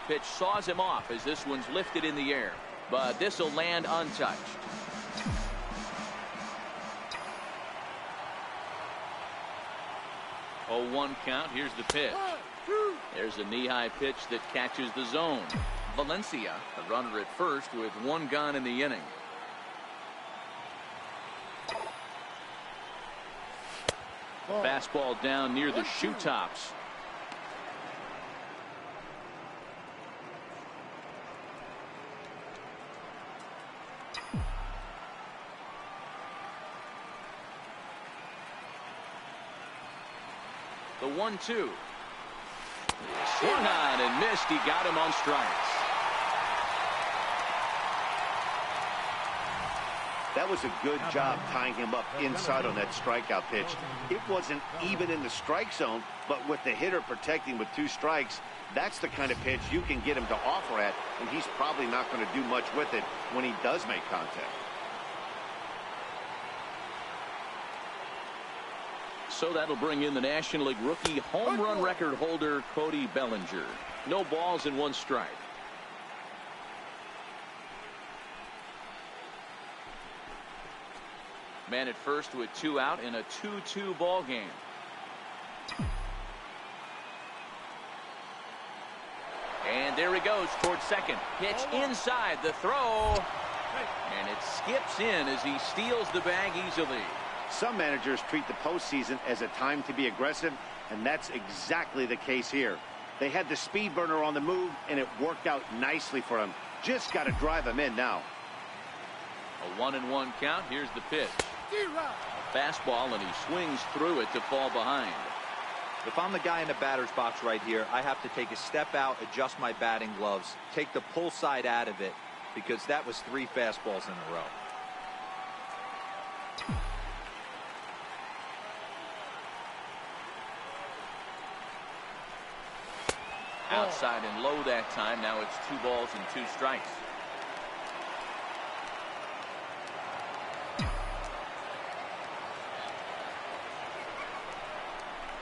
Pitch saws him off as this one's lifted in the air, but this will land untouched. Oh, 1 count. Here's the pitch. There's a knee-high pitch that catches the zone. Valencia, a runner at first with 1 gone in the inning. Fastball down near the shoe tops. The 1-2. Swung on and missed. He got him on strikes. That was a good job tying him up inside on that strikeout pitch. It wasn't even in the strike zone, but with the hitter protecting with 2 strikes, that's the kind of pitch you can get him to offer at, and he's probably not going to do much with it when he does make contact. So that'll bring in the National League rookie home run record holder Cody Bellinger. No balls and 1 strike. Man at first with 2 out in a 2-2 ball game. And there he goes towards second. Pitch inside the throw. And it skips in as he steals the bag easily. Some managers treat the postseason as a time to be aggressive. And that's exactly the case here. They had the speed burner on the move, and it worked out nicely for him. Just got to drive him in now. A 1-1 count. Here's the pitch. A fastball, and he swings through it to fall behind. If I'm the guy in the batter's box right here, I have to take a step out, adjust my batting gloves, take the pull side out of it, because that was 3 fastballs in a row. Outside and low that time. Now it's 2 balls and 2 strikes.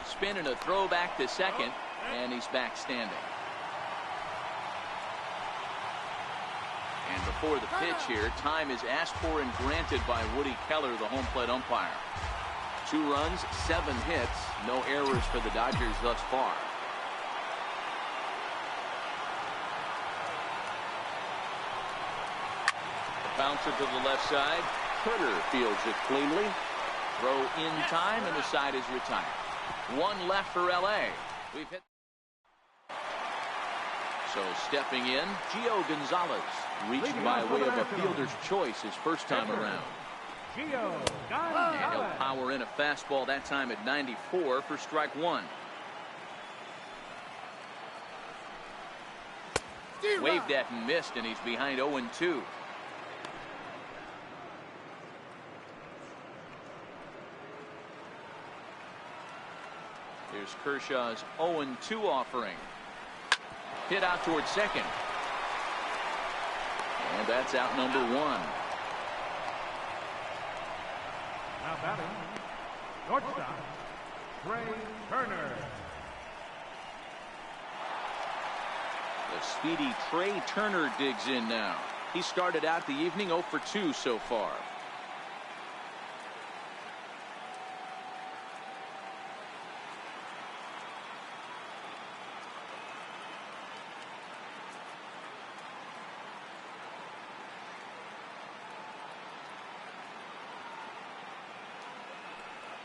Spin and a throw back to second, and he's back standing. And before the pitch here, time is asked for and granted by Woody Keller, the home plate umpire. 2 runs, 7 hits, no errors for the Dodgers thus far. Bouncer to the left side. Turner fields it cleanly. Throw in time, and the side is retired. 1 left for L.A. We've hit. So stepping in, Gio Gonzalez reached by way of a fielder's choice his first time around. And he'll power in a fastball that time at 94 for strike 1. Waved at and missed, and he's behind 0-2. Here's Kershaw's 0-2 offering. Hit out towards second. And that's out number 1. Now batting, shortstop, Trey Turner. The speedy Trey Turner digs in now. He started out the evening 0 for 2 so far.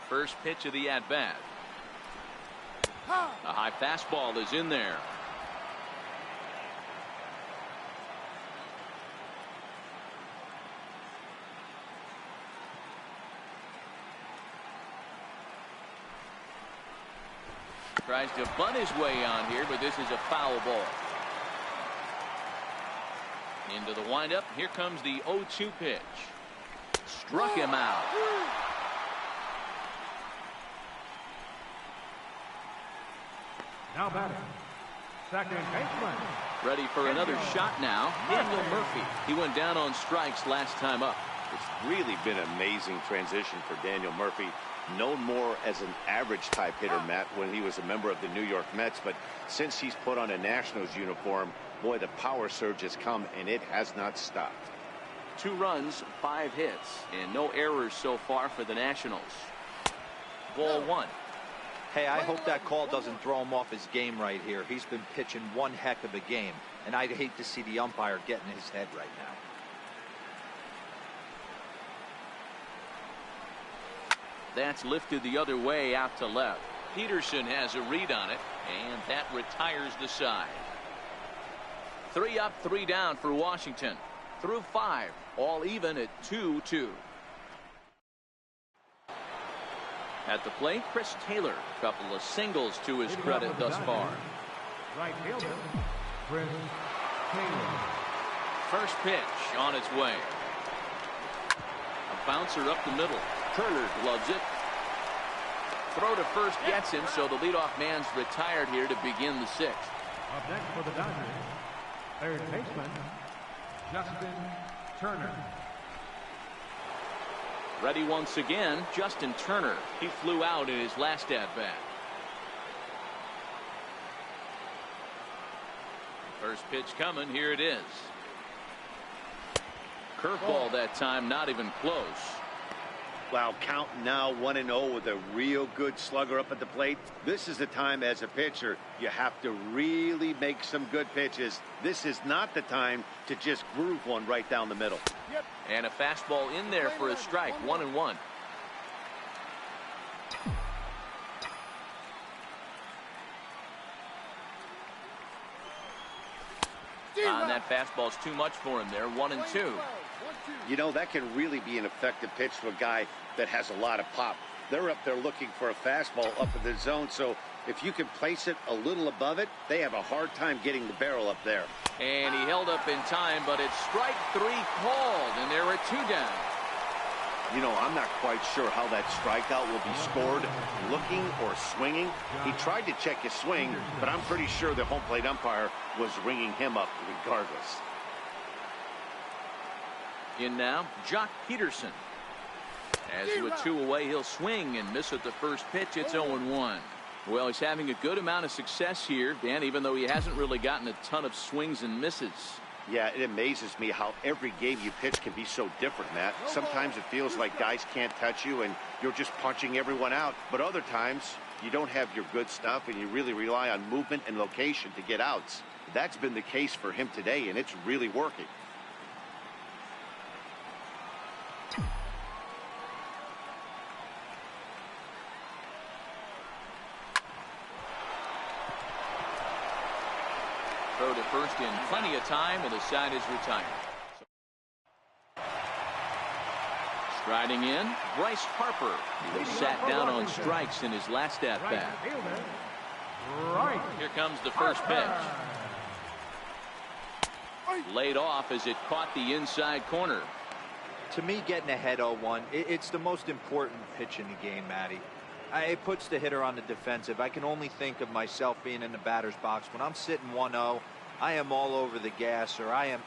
First pitch of the at-bat. A high fastball is in there. Tries to bunt his way on here, but this is a foul ball. Into the windup. Here comes the 0-2 pitch. Struck him out. Now batting, second baseman. Ready for another shot now. Daniel Murphy. He went down on strikes last time up. It's really been an amazing transition for Daniel Murphy. Known more as an average type hitter, Matt, when he was a member of the New York Mets. But since he's put on a Nationals uniform, boy, the power surge has come, and it has not stopped. 2 runs, 5 hits, and no errors so far for the Nationals. Ball 1. Hey, I hope that call doesn't throw him off his game right here. He's been pitching one heck of a game, and I'd hate to see the umpire get in his head right now. That's lifted the other way out to left. Peterson has a read on it, and that retires the side. 3 up, 3 down for Washington. Through 5, all even at 2-2. At the plate, Chris Taylor. Couple of singles to his credit thus far. Right fielder, Chris Taylor. First pitch on its way. A bouncer up the middle. Turner gloves it. Throw to first gets him, so the leadoff man's retired here to begin the 6th. Up next for the Dodgers, third baseman, Justin Turner. Ready once again, Justin Turner. He flew out in his last at-bat. First pitch coming. Here it is. Curveball that time, not even close. Wow, count now 1-0 with a real good slugger up at the plate. This is the time as a pitcher you have to really make some good pitches. This is not the time to just groove one right down the middle. Yep. And a fastball in there for a strike. 1-1. That fastball's too much for him there. 1-2. You know, that can really be an effective pitch to a guy that has a lot of pop. They're up there looking for a fastball up in the zone, so if you can place it a little above it, they have a hard time getting the barrel up there. And he held up in time, but it's strike 3 called, and there are 2 down. You know, I'm not quite sure how that strikeout will be scored, looking or swinging. He tried to check his swing, but I'm pretty sure the home plate umpire was ringing him up regardless. In now, Jock Peterson. As with 2 away, he'll swing and miss at the first pitch. It's 0-1. Well, he's having a good amount of success here, Dan, even though he hasn't really gotten a ton of swings and misses. Yeah, it amazes me how every game you pitch can be so different, Matt. Sometimes it feels like guys can't touch you and you're just punching everyone out. But other times, you don't have your good stuff and you really rely on movement and location to get outs. That's been the case for him today, and it's really working. Throw to first in plenty of time, and the side is retired. Striding in, Bryce Harper. He was sat down on strikes in his last at-bat. Here comes the first pitch. Laid off as it caught the inside corner. To me, getting ahead 0-1, it's the most important pitch in the game, Matty. It puts the hitter on the defensive. I can only think of myself being in the batter's box. When I'm sitting 1-0, I am all over the gas, or I am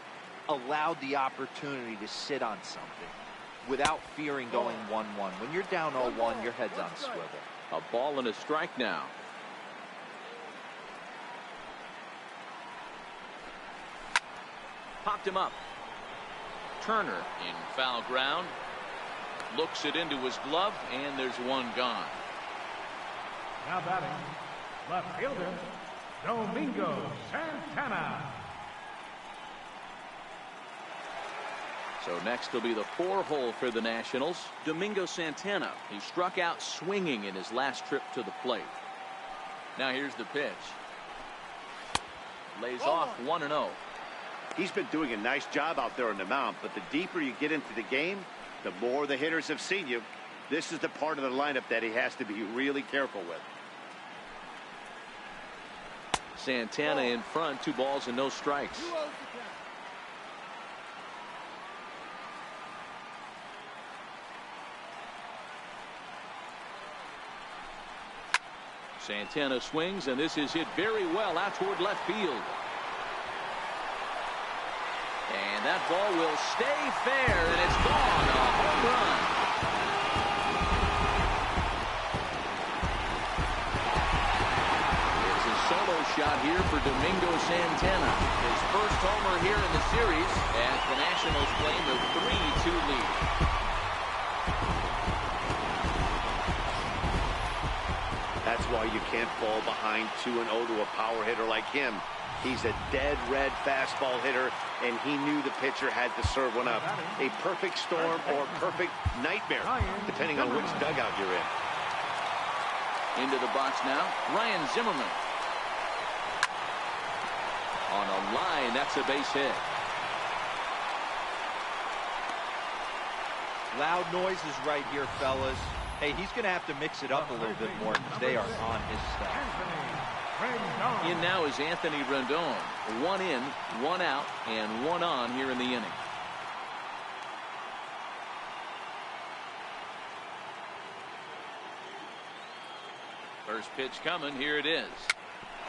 allowed the opportunity to sit on something without fearing going 1-1. When you're down 0-1, your head's on swivel. A ball and a strike now. Popped him up. Turner in foul ground. Looks it into his glove, and there's 1 gone. Now batting, left fielder, Domingo Santana. So next will be the 4-hole for the Nationals. Domingo Santana. He struck out swinging in his last trip to the plate. Now here's the pitch. Lays off 1-0. He's been doing a nice job out there on the mound, but the deeper you get into the game, the more the hitters have seen you. This is the part of the lineup that he has to be really careful with. Santana in front, 2 balls and no strikes. Santana swings, and this is hit very well out toward left field. And that ball will stay fair, and it's gone. A home run. It's a solo shot here for Domingo Santana. His first homer here in the series as the Nationals claim a 3-2 lead. That's why you can't fall behind 2-0 to a power hitter like him. He's a dead red fastball hitter, and he knew the pitcher had to serve one up. A perfect storm or perfect nightmare, depending on which dugout you're in. Into the box now, Ryan Zimmerman. On a line, that's a base hit. Loud noises right here, fellas. Hey, he's going to have to mix it up a little bit more because they are on his stuff. In now is Anthony Rendon. 1 in, 1 out, and 1 on here in the inning. First pitch coming. Here it is.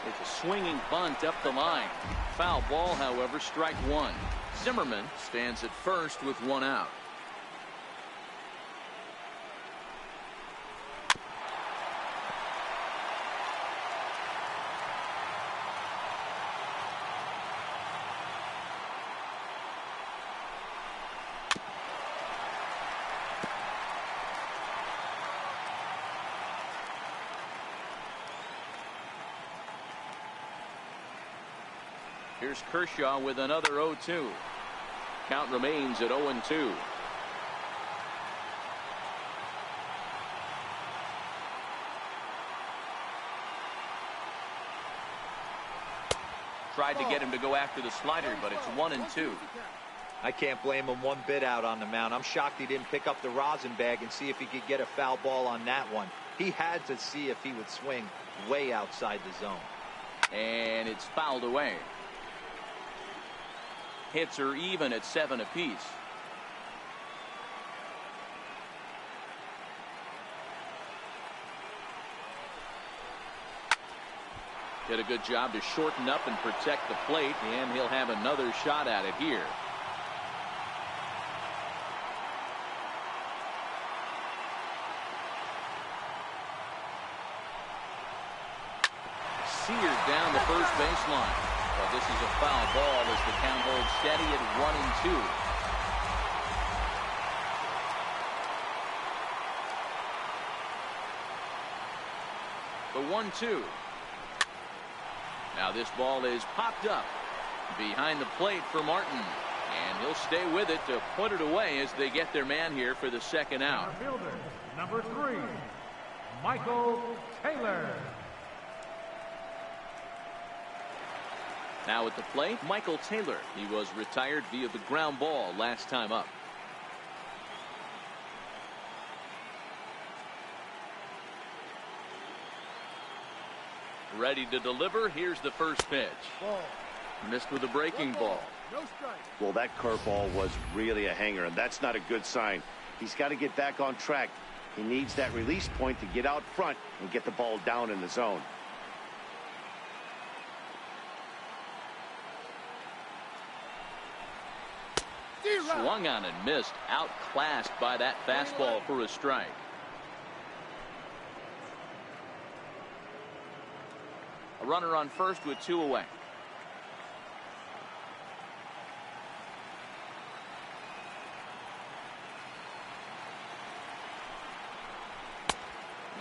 It's a swinging bunt up the line. Foul ball, however, strike 1. Zimmerman stands at first with 1 out. Here's Kershaw with another 0-2. Count remains at 0-2. Tried to get him to go after the slider, but it's 1-2. I can't blame him one bit out on the mound. I'm shocked he didn't pick up the rosin bag and see if he could get a foul ball on that one. He had to see if he would swing way outside the zone. And it's fouled away. Hits are even at 7 apiece. Did a good job to shorten up and protect the plate, and he'll have another shot at it here. Seared down the first baseline. But this is a foul ball as the count holds steady at 1-2. The 1-2. Now this ball is popped up behind the plate for Martin, and he'll stay with it to put it away as they get their man here for the second out. Fielder, number 3, Michael Taylor. Now at the plate, Michael Taylor. He was retired via the ground ball last time up. Ready to deliver. Here's the first pitch. Ball. Missed with a breaking ball. No strike. Well, that curveball was really a hanger, and that's not a good sign. He's got to get back on track. He needs that release point to get out front and get the ball down in the zone. Swung on and missed. Outclassed by that fastball for a strike. A runner on first with 2 away.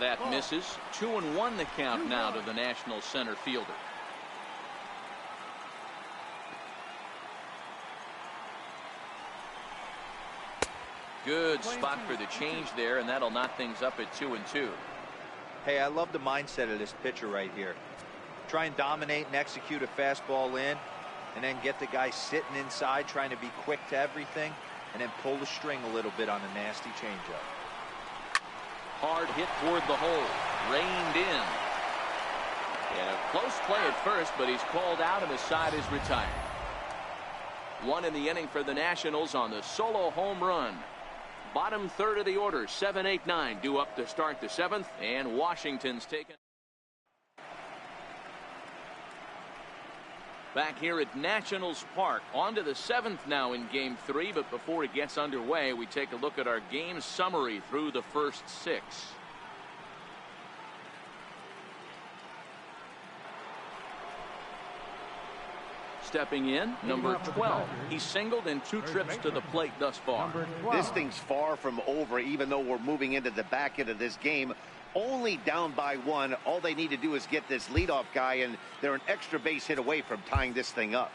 That misses. 2-1 the count now to the National center fielder. Good spot for the change there, and that'll knock things up at 2-2. Hey, I love the mindset of this pitcher right here. Try and dominate and execute a fastball in, and then get the guy sitting inside trying to be quick to everything, and then pull the string a little bit on a nasty changeup. Hard hit toward the hole. Reined in. And a close play at first, but he's called out and his side is retired. 1 in the inning for the Nationals on the solo home run. Bottom third of the order, 7, 8, 9 due up to start the 7th, and Washington's taken. Back here at Nationals Park, on to the 7th now in Game 3, but before it gets underway, we take a look at our game summary through the first 6. Stepping in, number 12. He's singled in 2 trips to the plate thus far. This thing's far from over, even though we're moving into the back end of this game. Only down by 1. All they need to do is get this leadoff guy, and they're an extra base hit away from tying this thing up.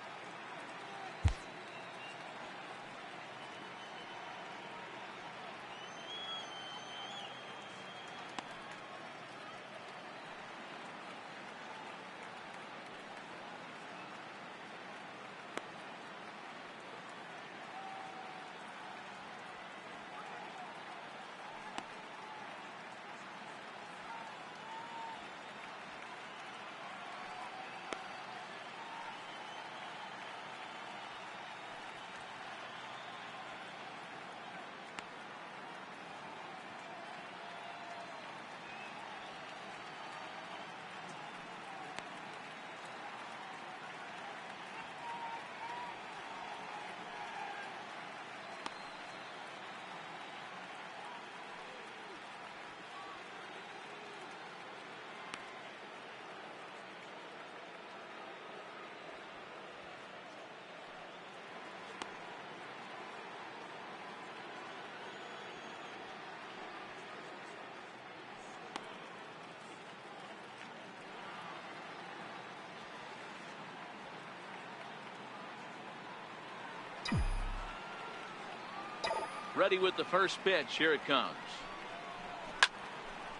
Ready with the first pitch. Here it comes.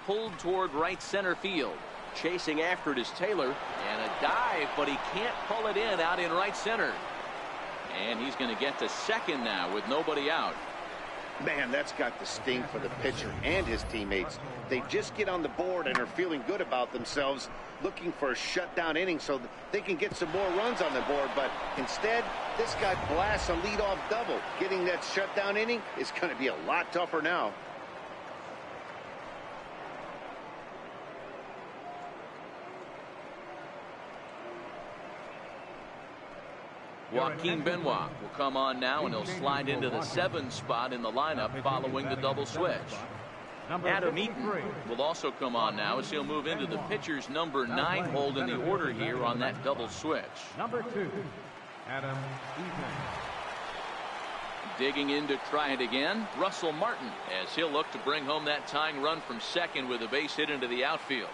Pulled toward right center field. chasing after it is Taylor. And a dive, but he can't pull it in out in right center. And he's going to get to second now with nobody out. Man, that's got to sting for the pitcher and his teammates. They just get on the board and are feeling good about themselves, looking for a shutdown inning so that they can get some more runs on the board. But instead, this guy blasts a leadoff double. Getting that shutdown inning is going to be a lot tougher now. Joaquin Benoit will come on now, and he'll slide into the 7 spot in the lineup following the double switch. Adam Eaton will also come on now as he'll move into the pitcher's number 9 hold in the order here on that double switch. Number 2, Adam Eaton. Digging in to try it again, Russell Martin, as he'll look to bring home that tying run from second with a base hit into the outfield.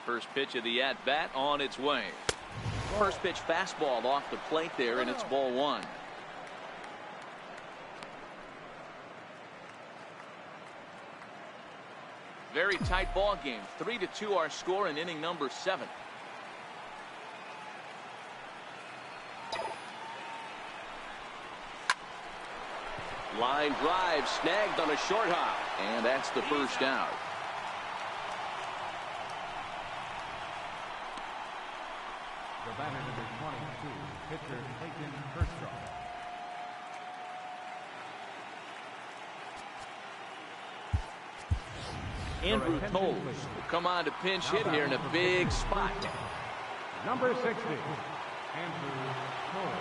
First pitch of the at-bat on its way. First pitch fastball off the plate there, and it's ball 1. Very tight ball game. 3-2 our score in inning number 7. Line drive snagged on a short hop, and that's the first out. The batter, number 22, pitcher Clayton Kershaw. Andrew Toles will come on to pinch hit here in a big spot. Number 60, Andrew Toles.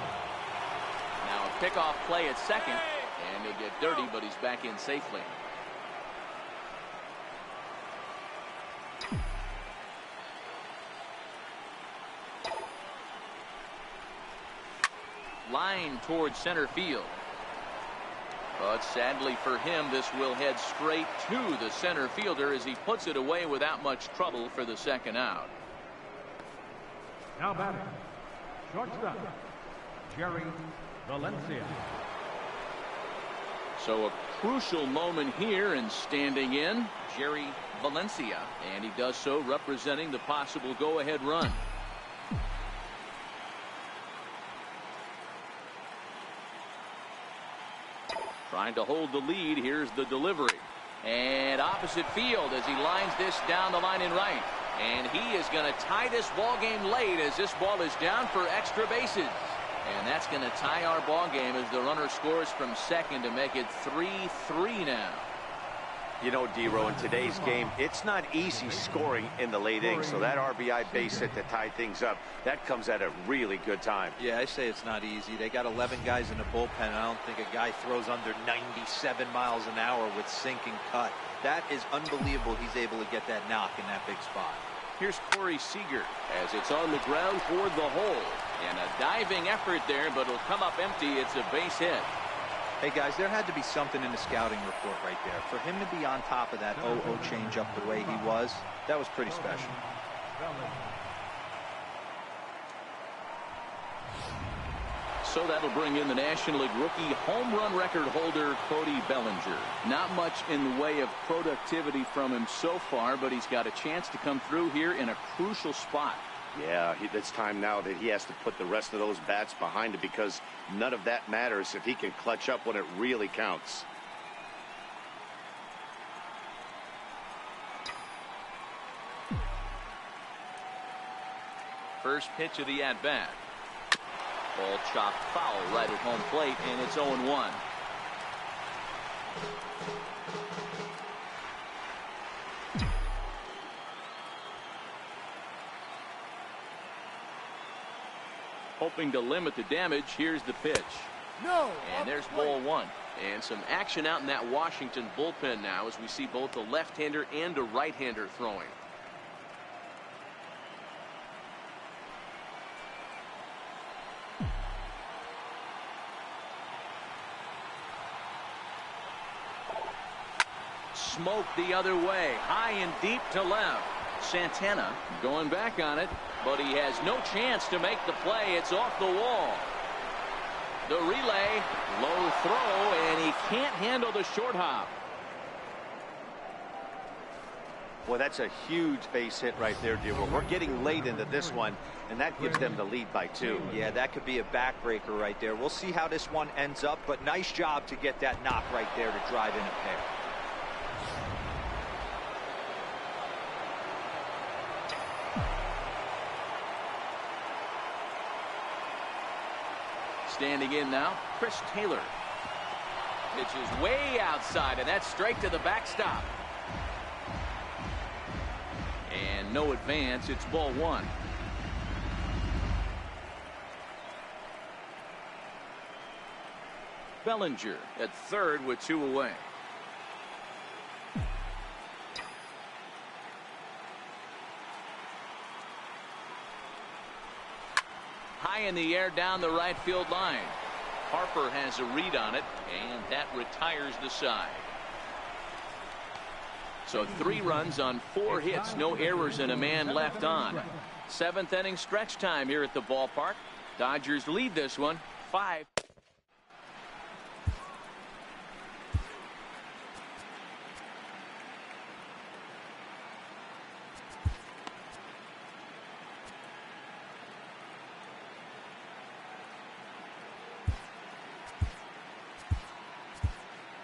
Now a pickoff play at second, and he'll get dirty, but he's back in safely. Line towards center field. But sadly for him, this will head straight to the center fielder as he puts it away without much trouble for the second out. Now batting, shortstop, Jerry Valencia. So a crucial moment here, and standing in, Jerry Valencia. And he does so representing the possible go-ahead run. Trying to hold the lead. Here's the delivery. And opposite field as he lines this down the line in right. And he is going to tie this ball game late as this ball is down for extra bases. And that's going to tie our ball game as the runner scores from second to make it 3-3 now. You know, D-Row, in today's game, it's not easy scoring in the late innings, so that RBI base hit to tie things up, that comes at a really good time. Yeah, I say it's not easy. They got 11 guys in the bullpen, and I don't think a guy throws under 97 miles an hour with sink and cut. That is unbelievable he's able to get that knock in that big spot. Here's Corey Seager as it's on the ground toward the hole. And a diving effort there, but it'll come up empty. It's a base hit. Hey, guys, there had to be something in the scouting report right there. For him to be on top of that 0-0 changeup the way he was, that was pretty special. So that'll bring in the National League rookie home run record holder Cody Bellinger. Not much in the way of productivity from him so far, but he's got a chance to come through here in a crucial spot. Yeah, it's time now that he has to put the rest of those bats behind it, because none of that matters if he can clutch up when it really counts. First pitch of the at-bat. Ball chopped foul right at home plate, and it's 0-1. Hoping to limit the damage. Here's the pitch. No. And there's ball 1. And some action out in that Washington bullpen now as we see both a left-hander and a right-hander throwing. smoke the other way. High and deep to left. Santana going back on it, but he has no chance to make the play. It's off the wall. The relay, low throw, and he can't handle the short hop. Well, that's a huge base hit right there, Dewar. We're getting late into this one, and that gives them the lead by 2. Yeah, that could be a backbreaker right there. We'll see how this one ends up, but nice job to get that knock right there to drive in a pair. Standing in now, Chris Taylor. Pitches way outside, and that's straight to the backstop. And no advance. It's ball 1. Bellinger at third with 2 away. High in the air down the right field line. Harper has a read on it, and that retires the side. So 3 runs on 4 hits, no errors, and a man left on. 7th inning stretch time here at the ballpark. Dodgers lead this one 5.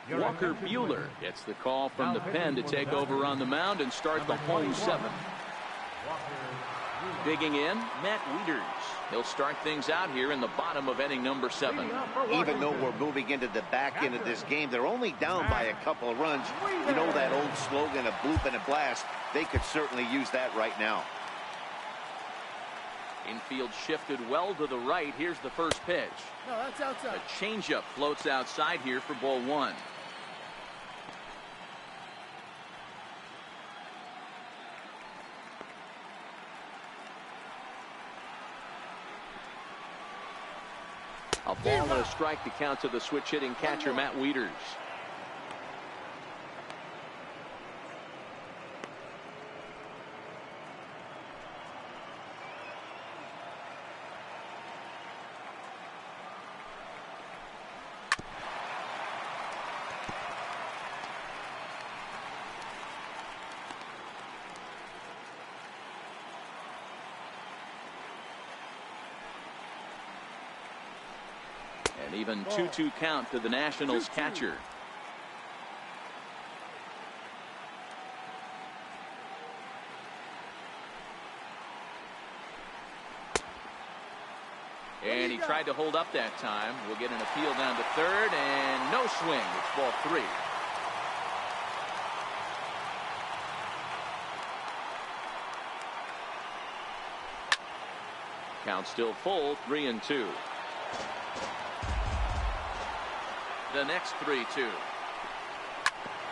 Walker Buehler gets the call from the pen to take over on the mound and start the home 7th. Digging in, Matt Wieters. He'll start things out here in the bottom of inning number 7. Even though we're moving into the back end of this game, they're only down by a couple of runs. You know that old slogan, a bloop and a blast. They could certainly use that right now. Infield shifted well to the right. Here's the first pitch. No, that's outside. A changeup floats outside here for ball 1. A ball and a strike to count to the switch hitting catcher Matt Wieters. An even 2-2 count to the Nationals catcher. And he tried to hold up that time. We'll get an appeal down to third, and no swing. It's ball 3. Count still full, 3-2. The next 3-2.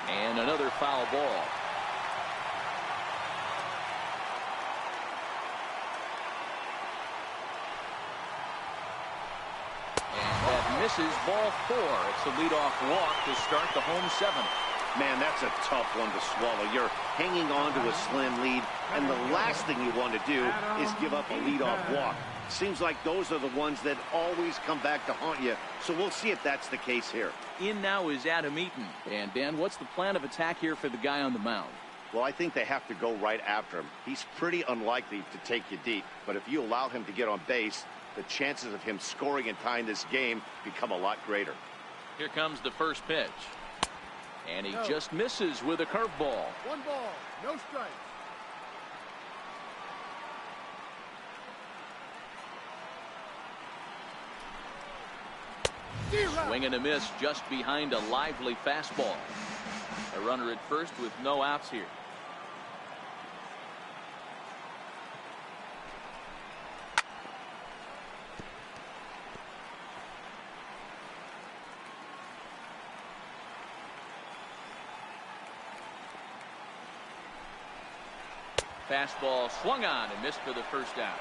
And another foul ball. And that misses, ball 4. It's a leadoff walk to start the home 7th. Man, that's a tough one to swallow. You're hanging on to a slim lead, and the last thing you want to do is give up a leadoff walk. Seems like those are the ones that always come back to haunt you, so we'll see if that's the case here. In now is Adam Eaton. And, Dan, what's the plan of attack here for the guy on the mound? Well, I think they have to go right after him. He's pretty unlikely to take you deep, but if you allow him to get on base, the chances of him scoring and tying this game become a lot greater. Here comes the first pitch. And he just misses with a curveball. 1 ball, no strikes. Swing and a miss just behind a lively fastball. A runner at first with no outs here. Fastball swung on and missed for the first out.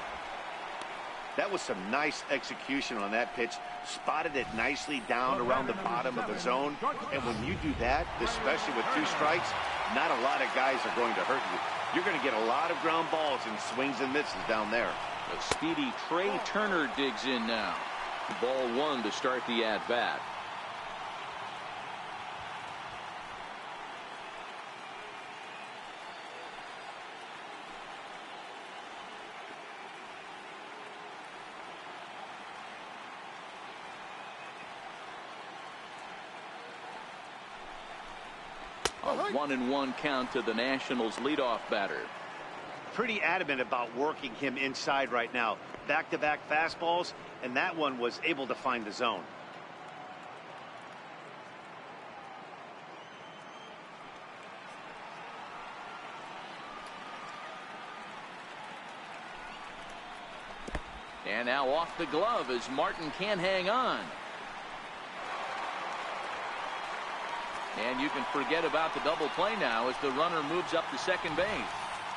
That was some nice execution on that pitch. Spotted it nicely down around the bottom of the zone. And when you do that, especially with 2 strikes, not a lot of guys are going to hurt you. You're going to get a lot of ground balls and swings and misses down there. The speedy Trey Turner digs in now. Ball 1 to start the at-bat. A 1-1 count to the Nationals leadoff batter. Pretty adamant about working him inside right now. Back-to-back fastballs, and that one was able to find the zone. And now off the glove as Martin can't hang on. And you can forget about the double play now as the runner moves up to second base.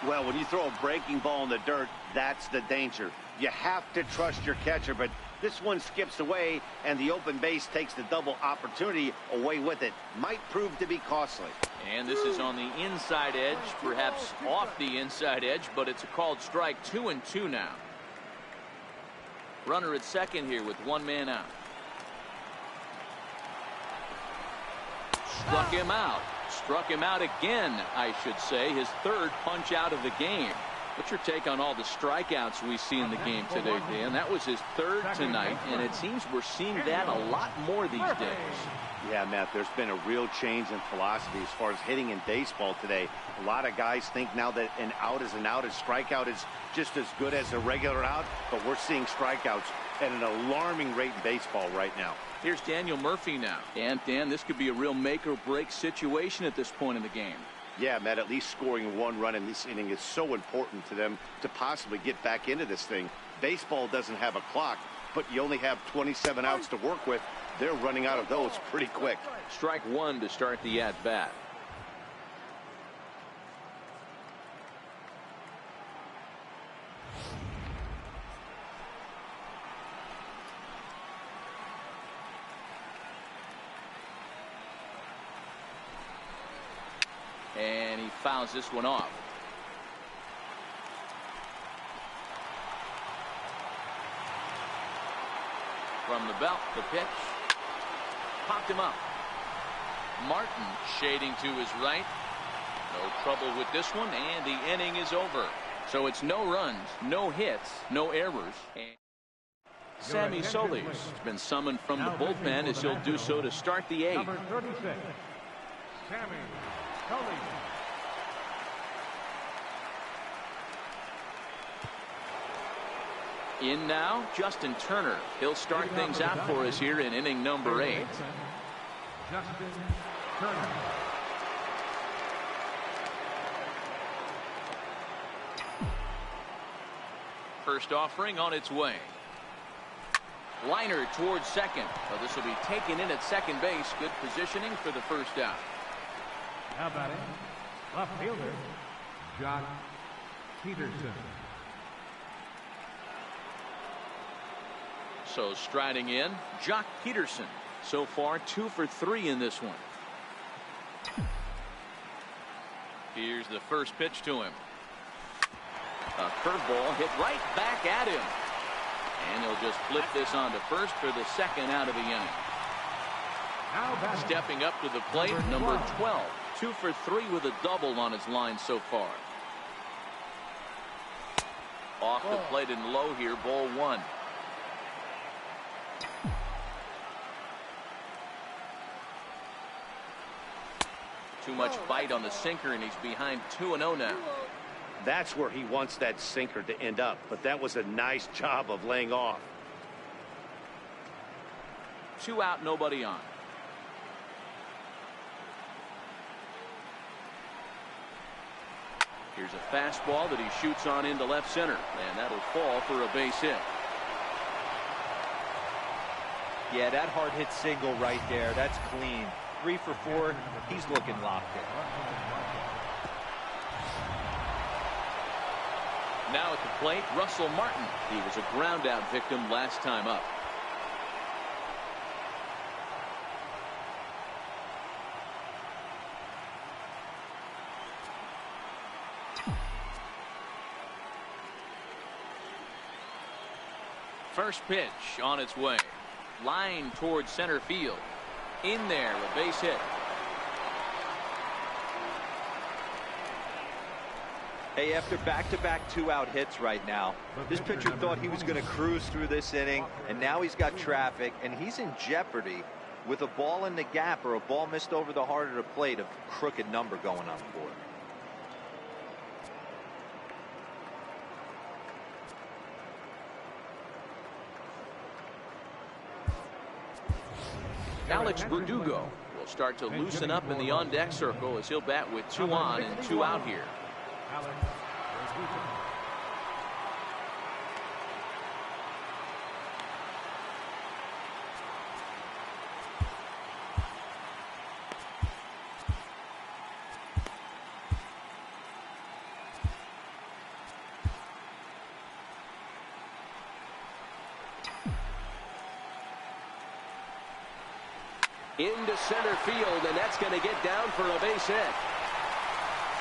Well, when you throw a breaking ball in the dirt, that's the danger. You have to trust your catcher, but this one skips away, and the open base takes the double opportunity away with it. Might prove to be costly. And this is on the inside edge, perhaps off the inside edge, but it's a called strike. 2-2 now. Runner at second here with 1 man out. Struck him out. Struck him out again, I should say. His 3rd punch out of the game. What's your take on all the strikeouts we see in the game today, Dan? That was his 3rd tonight, and it seems we're seeing that a lot more these days. Yeah, Matt, there's been a real change in philosophy as far as hitting in baseball today. A lot of guys think now that an out is an out, a strikeout is just as good as a regular out, but we're seeing strikeouts at an alarming rate in baseball right now. Here's Daniel Murphy now. And Dan, this could be a real make or break situation at this point in the game. Yeah, Matt, at least scoring 1 run in this inning is so important to them to possibly get back into this thing. Baseball doesn't have a clock, but you only have 27 outs to work with. They're running out of those pretty quick. Strike 1 to start the at-bat. And he fouls this one off. From the belt, the pitch. Popped him up. Martin shading to his right. No trouble with this one, and the inning is over. So it's no runs, no hits, no errors. And Sammy Solis has been summoned from the bullpen as he'll do so to start the 8th. Number 36, Sammy Solis. In now, Justin Turner. He'll start things out for us here in inning number 8. Justin Turner. First offering on its way. Liner towards second. Well, this will be taken in at second base. Good positioning for the first out. How about it? Left fielder, Jock Peterson. So striding in, Jock Peterson. So far 2 for 3 in this one. Here's the first pitch to him. A curveball hit right back at him. And he'll just flip this on to first for the second out of the inning. Stepping up to the plate, number 12. 2 for 3 with a double on his line so far. Off the plate and low here, ball 1. Too much bite on the sinker, and he's behind 2-0 now. That's where he wants that sinker to end up, but that was a nice job of laying off. 2 out, nobody on. Here's a fastball that he shoots on into left center, and that'll fall for a base hit. Yeah, that hard hit single right there. That's clean. 3 for 4. He's looking locked in. Now at the plate, Russell Martin. He was a ground out victim last time up. First pitch on its way. Line towards center field. In there, a base hit. Hey, after back-to-back two-out hits right now, this pitcher thought he was going to cruise through this inning, and now he's got traffic, and he's in jeopardy with a ball in the gap or a ball missed over the heart of the plate, a crooked number going on for it. Alex Verdugo will start to loosen up in the on-deck circle as he'll bat with 2 on and 2 out here. Alex Verdugo. Into center field, and that's going to get down for a base hit.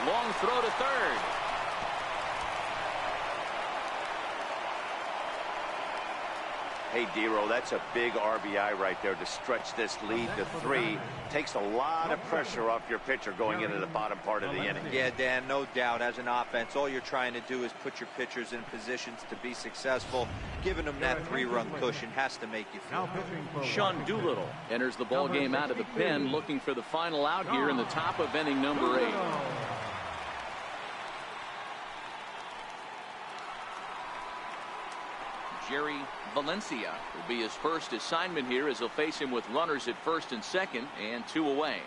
Long throw to third. Hey, Dero, that's a big RBI right there to stretch this lead to 3. Takes a lot of pressure off your pitcher going into the bottom part of the inning. Yeah, Dan, no doubt. As an offense, all you're trying to do is put your pitchers in positions to be successful. Giving them that 3-run cushion has to make you feel good. Sean Doolittle enters the ball game out of the pen, looking for the final out here in the top of inning number 8. Jerry Valencia will be his first assignment here as he'll face him with runners at first and second and 2 away.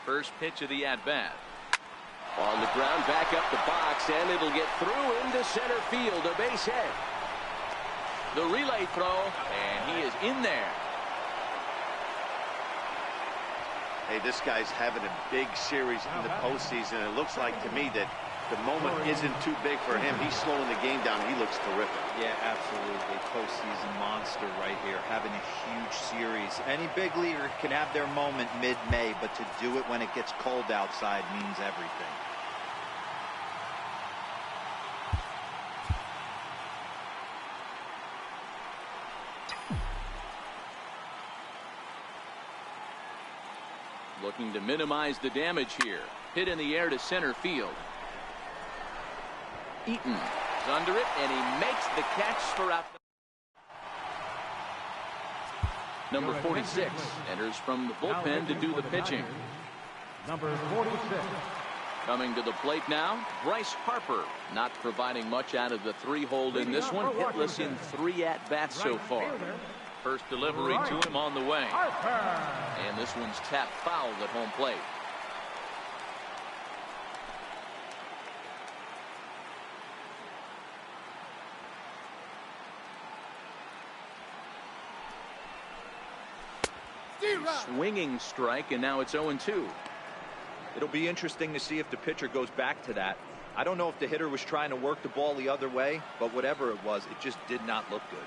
First pitch of the at-bat. On the ground, back up the box, and it'll get through into center field, a base hit. The relay throw, and he is in there. Hey, this guy's having a big series in the postseason. It looks like to me that the moment isn't too big for him. He's slowing the game down. He looks terrific. Yeah, absolutely. Postseason monster right here, having a huge series. Any big leaguer can have their moment mid-May, but to do it when it gets cold outside means everything. Looking to minimize the damage here. Hit in the air to center field. Eaton is under it, and he makes the catch for out. Number 46 enters from the bullpen to do the pitching. Number 46. Coming to the plate now, Bryce Harper, not providing much out of the 3-hole in this one. Hitless in 3 at-bats so far. First delivery to him on the way. And this one's tapped foul at home plate. Swinging strike, and now it's 0-2. It'll be interesting to see if the pitcher goes back to that. I don't know if the hitter was trying to work the ball the other way, but whatever it was, it just did not look good.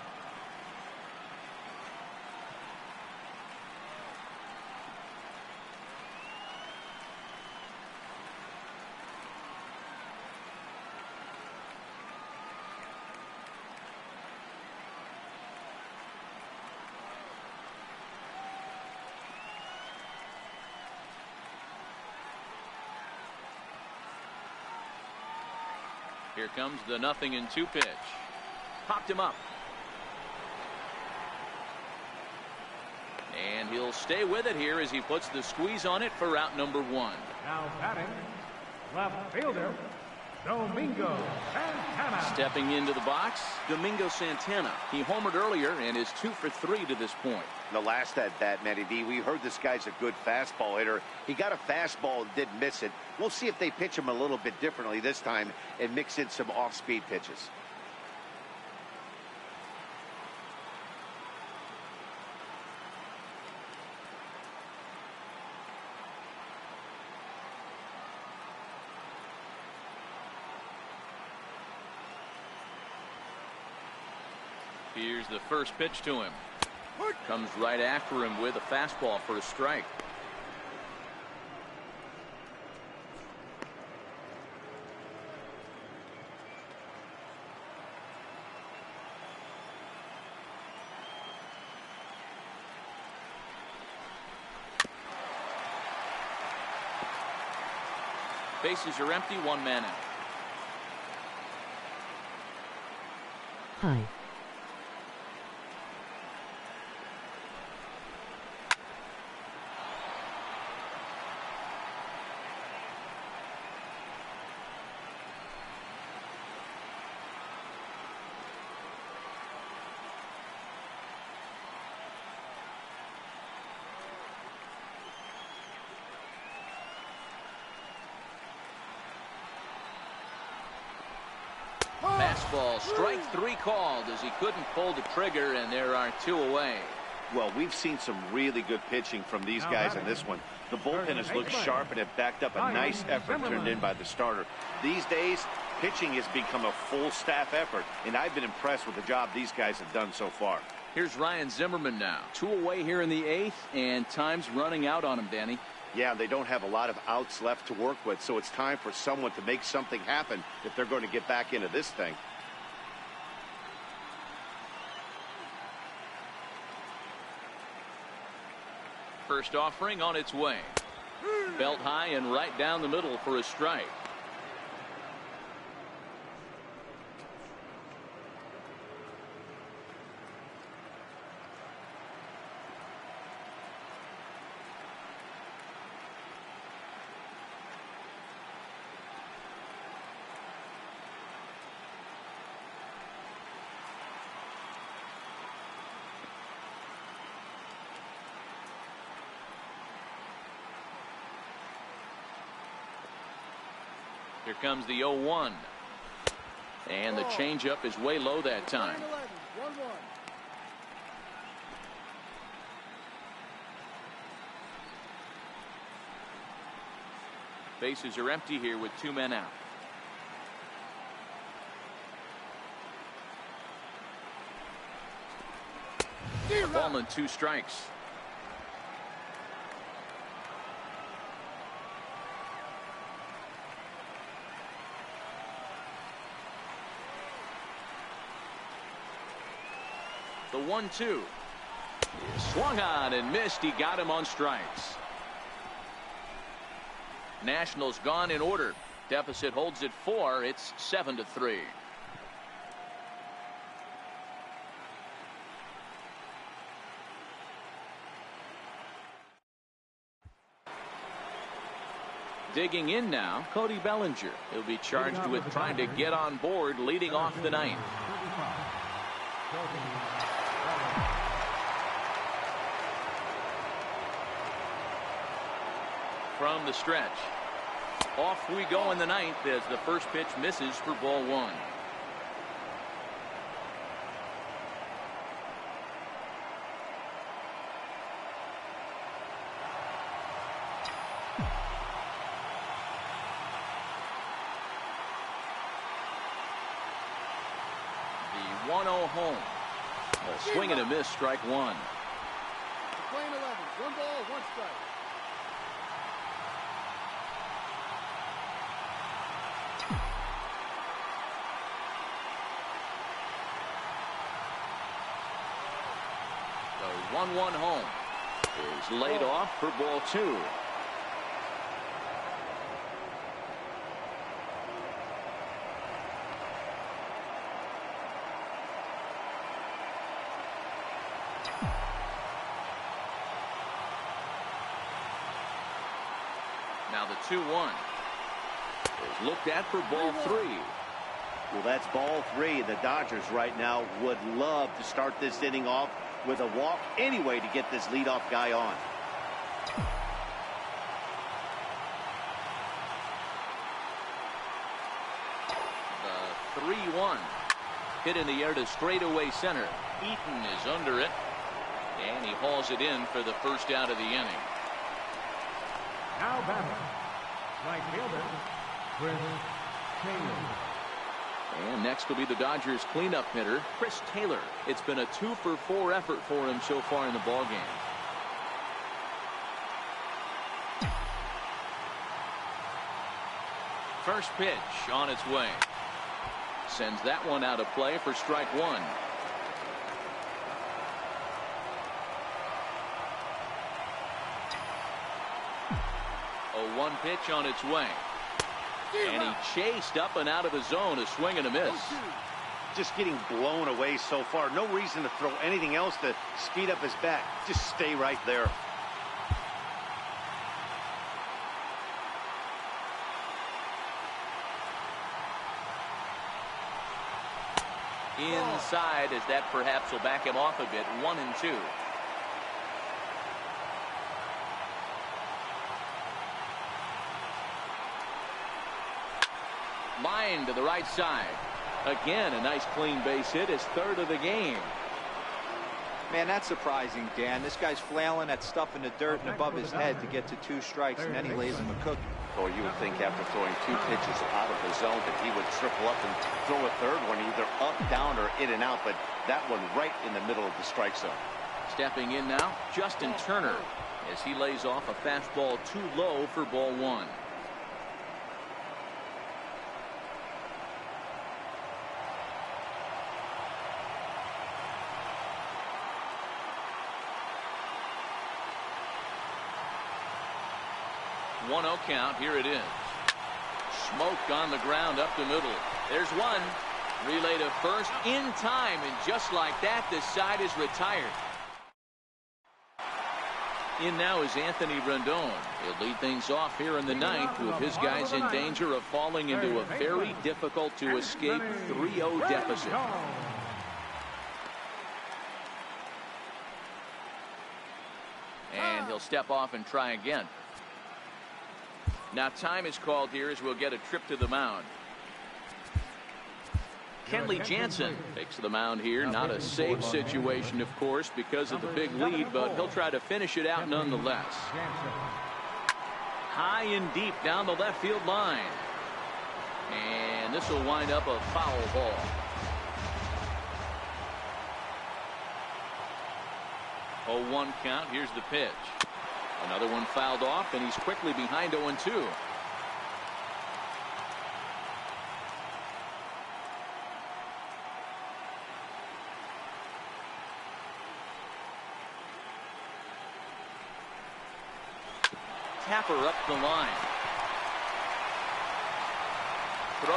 Here comes the 0-2 pitch. Popped him up. And he'll stay with it here as he puts the squeeze on it for out number 1. Now batting, left fielder, Domingo Santana. Stepping into the box, Domingo Santana. He homered earlier and is 2 for 3 to this point. The last at-bat, Matty D, we heard this guy's a good fastball hitter. He got a fastball and did miss it. We'll see if they pitch him a little bit differently this time and mix in some off-speed pitches. Here's the first pitch to him. Comes right after him with a fastball for a strike. Bases are empty, one man out. Hi. Fastball, strike three called as he couldn't pull the trigger, and there are two away. Well, we've seen some really good pitching from these guys in this one. The bullpen has looked sharp and have backed up a nice effort turned in by the starter. These days, pitching has become a full staff effort, and I've been impressed with the job these guys have done so far. Here's Ryan Zimmerman now. Two away here in the eighth, and time's running out on him, Danny. Yeah, they don't have a lot of outs left to work with, so it's time for someone to make something happen if they're going to get back into this thing. First offering on its way. Belt high and right down the middle for a strike. Here comes the 0-1. And the changeup is way low that time. 1-1. Bases are empty here with two men out. Ball and two strikes. The 1-2. Swung on and missed. He got him on strikes. Nationals gone in order. Deficit holds at 4. It's 7-3. Digging in now, Cody Bellinger. He'll be charged with trying to get on board leading off the ninth. From the stretch. Off we go in the ninth as the first pitch misses for ball one. The 1-0 home. A swing and a miss, strike one. Playing 11. 1 ball, 1 strike. The 1-1 home is laid off for ball two. Now the 2-1 is looked at for ball three. Well, that's ball three. The Dodgers right now would love to start this inning off with a walk anyway to get this leadoff guy on. The 3-1 hit in the air to straightaway center. Eaton is under it, and he hauls it in for the first out of the inning. Now batting, right fielder, Chris Taylor. And next will be the Dodgers cleanup hitter, Chris Taylor. It's been a 2-for-4 effort for him so far in the ballgame. First pitch on its way. Sends that one out of play for strike one. A 1 pitch on its way. And he chased up and out of the zone, a swing and a miss. Just getting blown away so far. No reason to throw anything else to speed up his bat. Just stay right there. Inside, as that perhaps will back him off a bit. 1-2. Line to the right side. Again, a nice clean base hit, his third of the game. Man, that's surprising, Dan. This guy's flailing at stuff in the dirt and above his head to get to 2 strikes, and then he lays him a cookie. Or you would think after throwing 2 pitches out of the zone that he would triple up and throw a third one either up, down, or in and out, but that one right in the middle of the strike zone. Stepping in now, Justin Turner, as he lays off a fastball too low for ball 1. One 0 count. Here it is. Smoke on the ground up the middle. There's one. Relay to first in time, and just like that, this side is retired. In now is Anthony Rendon. He'll lead things off here in the ninth with his guys in danger of falling into a very difficult to escape 3-0 deficit. And he'll step off and try again. Now time is called here as we'll get a trip to the mound. Kenley Jansen takes the mound here. Not a save situation, of course, because of the big lead, but he'll try to finish it out nonetheless. High and deep down the left field line. And this will wind up a foul ball. Oh, 1 count. Here's the pitch. Another one fouled off, and he's quickly behind 0-2. Tapper up the line. Throw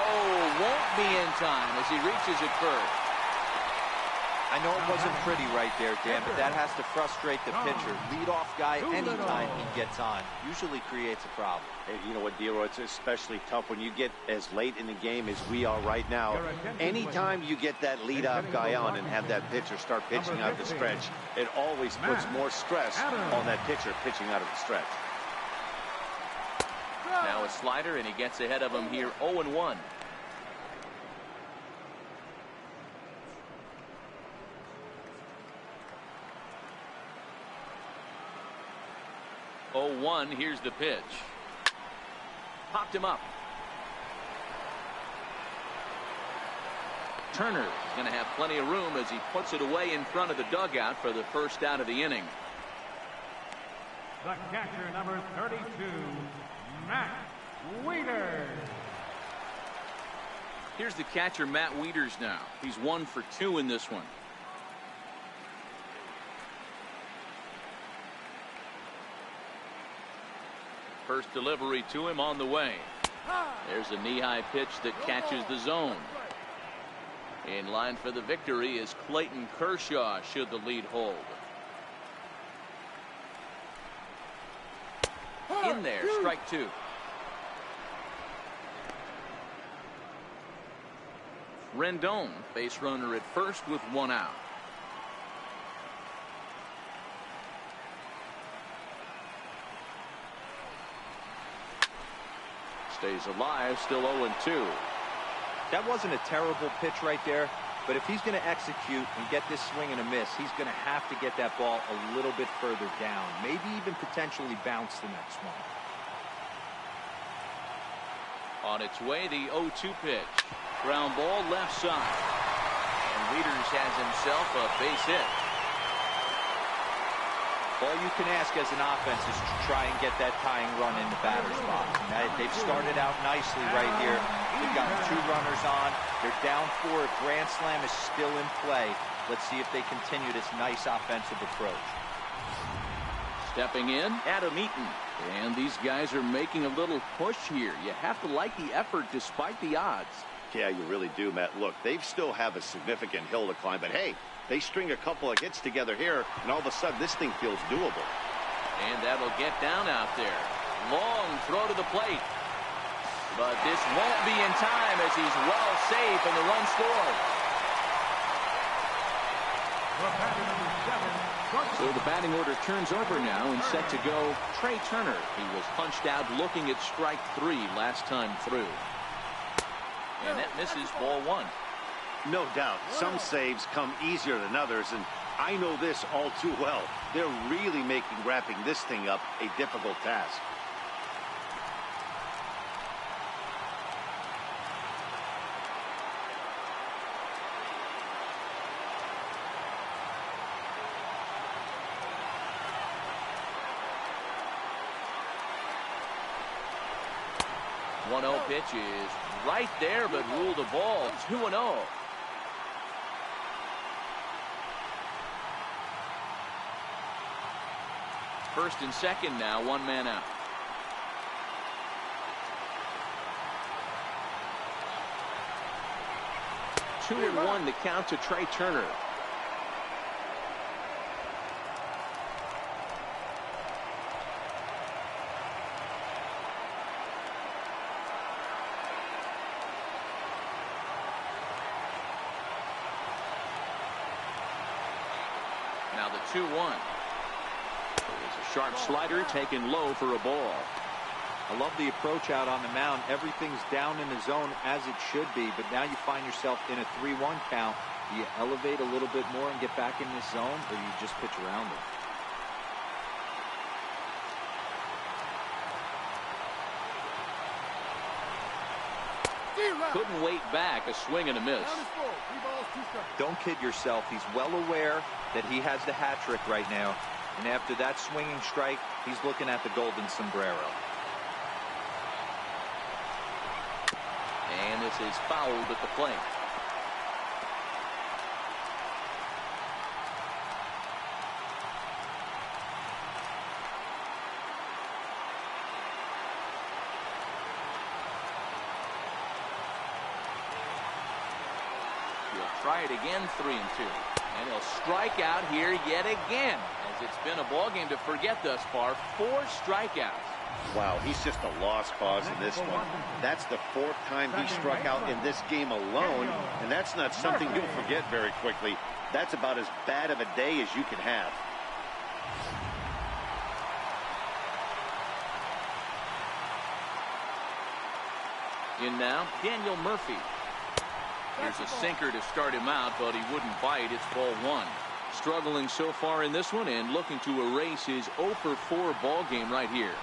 won't be in time as he reaches it first. I know it wasn't pretty right there, Dan, but that has to frustrate the pitcher. Leadoff guy, anytime he gets on, usually creates a problem. Hey, you know what, Dero, it's especially tough when you get as late in the game as we are right now. Anytime you get that leadoff guy on and have that pitcher start pitching out the stretch, it always puts more stress on that pitcher pitching out of the stretch. Now a slider, and he gets ahead of him here. 0-1. Here's the pitch. Popped him up. Turner going to have plenty of room as he puts it away in front of the dugout for the first out of the inning. The catcher, number 32, Matt Wieters. Here's the catcher, Matt Wieters now. He's 1 for 2 in this one. First delivery to him on the way. There's a knee-high pitch that catches the zone. In line for the victory is Clayton Kershaw should the lead hold. In there, strike 2. Rendon, base runner at first with 1 out. Stays alive, still 0-2. That wasn't a terrible pitch right there, but if he's going to execute and get this swing and a miss, he's going to have to get that ball a little bit further down, maybe even potentially bounce the next one. On its way, the 0-2 pitch. Ground ball left side. And Wieters has himself a base hit. All you can ask as an offense is to try and get that tying run in the batter's box. And they've started out nicely right here. They've got 2 runners on. They're down 4. A grand slam is still in play. Let's see if they continue this nice offensive approach. Stepping in, Adam Eaton. And these guys are making a little push here. You have to like the effort despite the odds. Yeah, you really do, Matt. Look, they still have a significant hill to climb, but hey, they string a couple of hits together here, and all of a sudden this thing feels doable. And that'll get down out there. Long throw to the plate. But this won't be in time as he's well safe and the run scored. So the batting order turns over now and set to go Trey Turner. He was punched out looking at strike 3 last time through. And that misses ball 1. No doubt. Some saves come easier than others, and I know this all too well. They're really making wrapping this thing up a difficult task. One 1-0 pitch is right there, but ruled a ball. 2-0. First and second now, 1 man out. Two and 1 to count to Trey Turner. Now the 2-1. Sharp slider taken low for a ball. I love the approach out on the mound. Everything's down in the zone as it should be, but now you find yourself in a 3-1 count. Do you elevate a little bit more and get back in this zone, or do you just pitch around it? Couldn't wait back. A swing and a miss. Don't kid yourself. He's well aware that he has the hat trick right now. And after that swinging strike, he's looking at the golden sombrero. And this is fouled at the plate. He'll try it again, 3-2. And he'll strike out here yet again, as it's been a ball game to forget thus far. 4 strikeouts. Wow, he's just a lost cause in this one. That's the 4th time he struck out in this game alone, and that's not something you'll forget very quickly. That's about as bad of a day as you can have. In now, Daniel Murphy. Here's a sinker to start him out, but he wouldn't bite. It's ball 1. Struggling so far in this one and looking to erase his 0 for 4 ball game right here.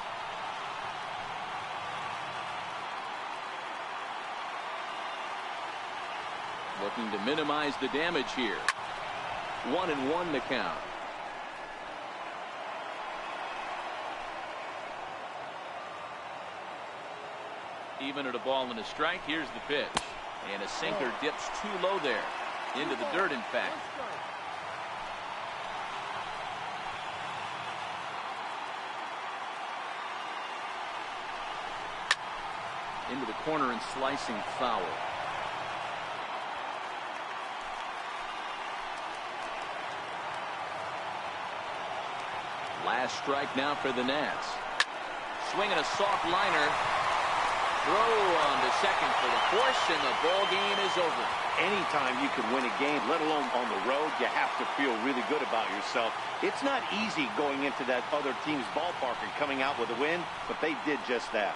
Looking to minimize the damage here. 1-1 to count. Even at a ball and a strike, here's the pitch. And a sinker dips too low there. Into the dirt, in fact. Into the corner and slicing foul. Last strike now for the Nats. Swinging a soft liner. Throw on to second for the force, and the ball game is over. Anytime you can win a game, let alone on the road, you have to feel really good about yourself. It's not easy going into that other team's ballpark and coming out with a win, but they did just that.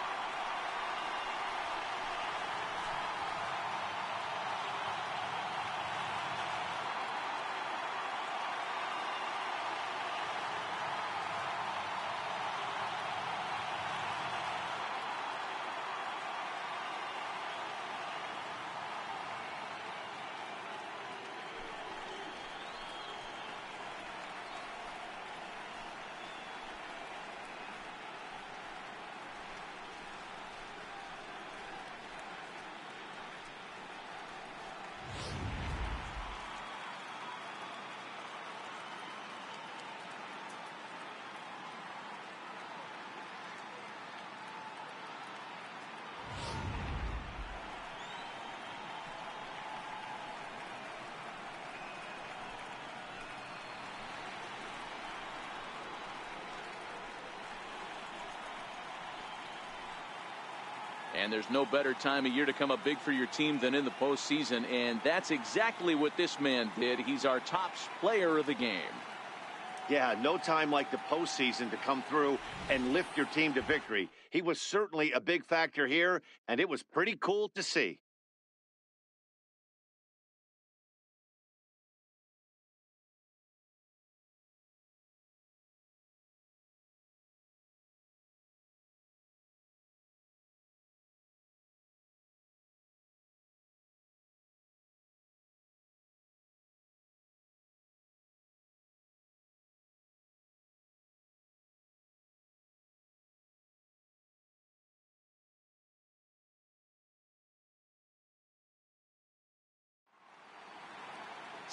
And there's no better time of year to come up big for your team than in the postseason, and that's exactly what this man did. He's our top player of the game. Yeah, no time like the postseason to come through and lift your team to victory. He was certainly a big factor here, and it was pretty cool to see.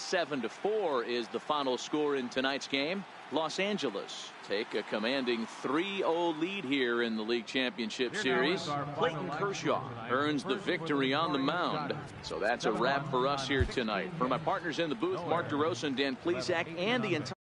Seven to 4 is the final score in tonight's game. Los Angeles take a commanding 3-0 lead here in the league championship series. Clayton Kershaw earns the victory on the mound. So that's a wrap for us here tonight. For my partners in the booth, Mark DeRosa and Dan Plesac, and the entire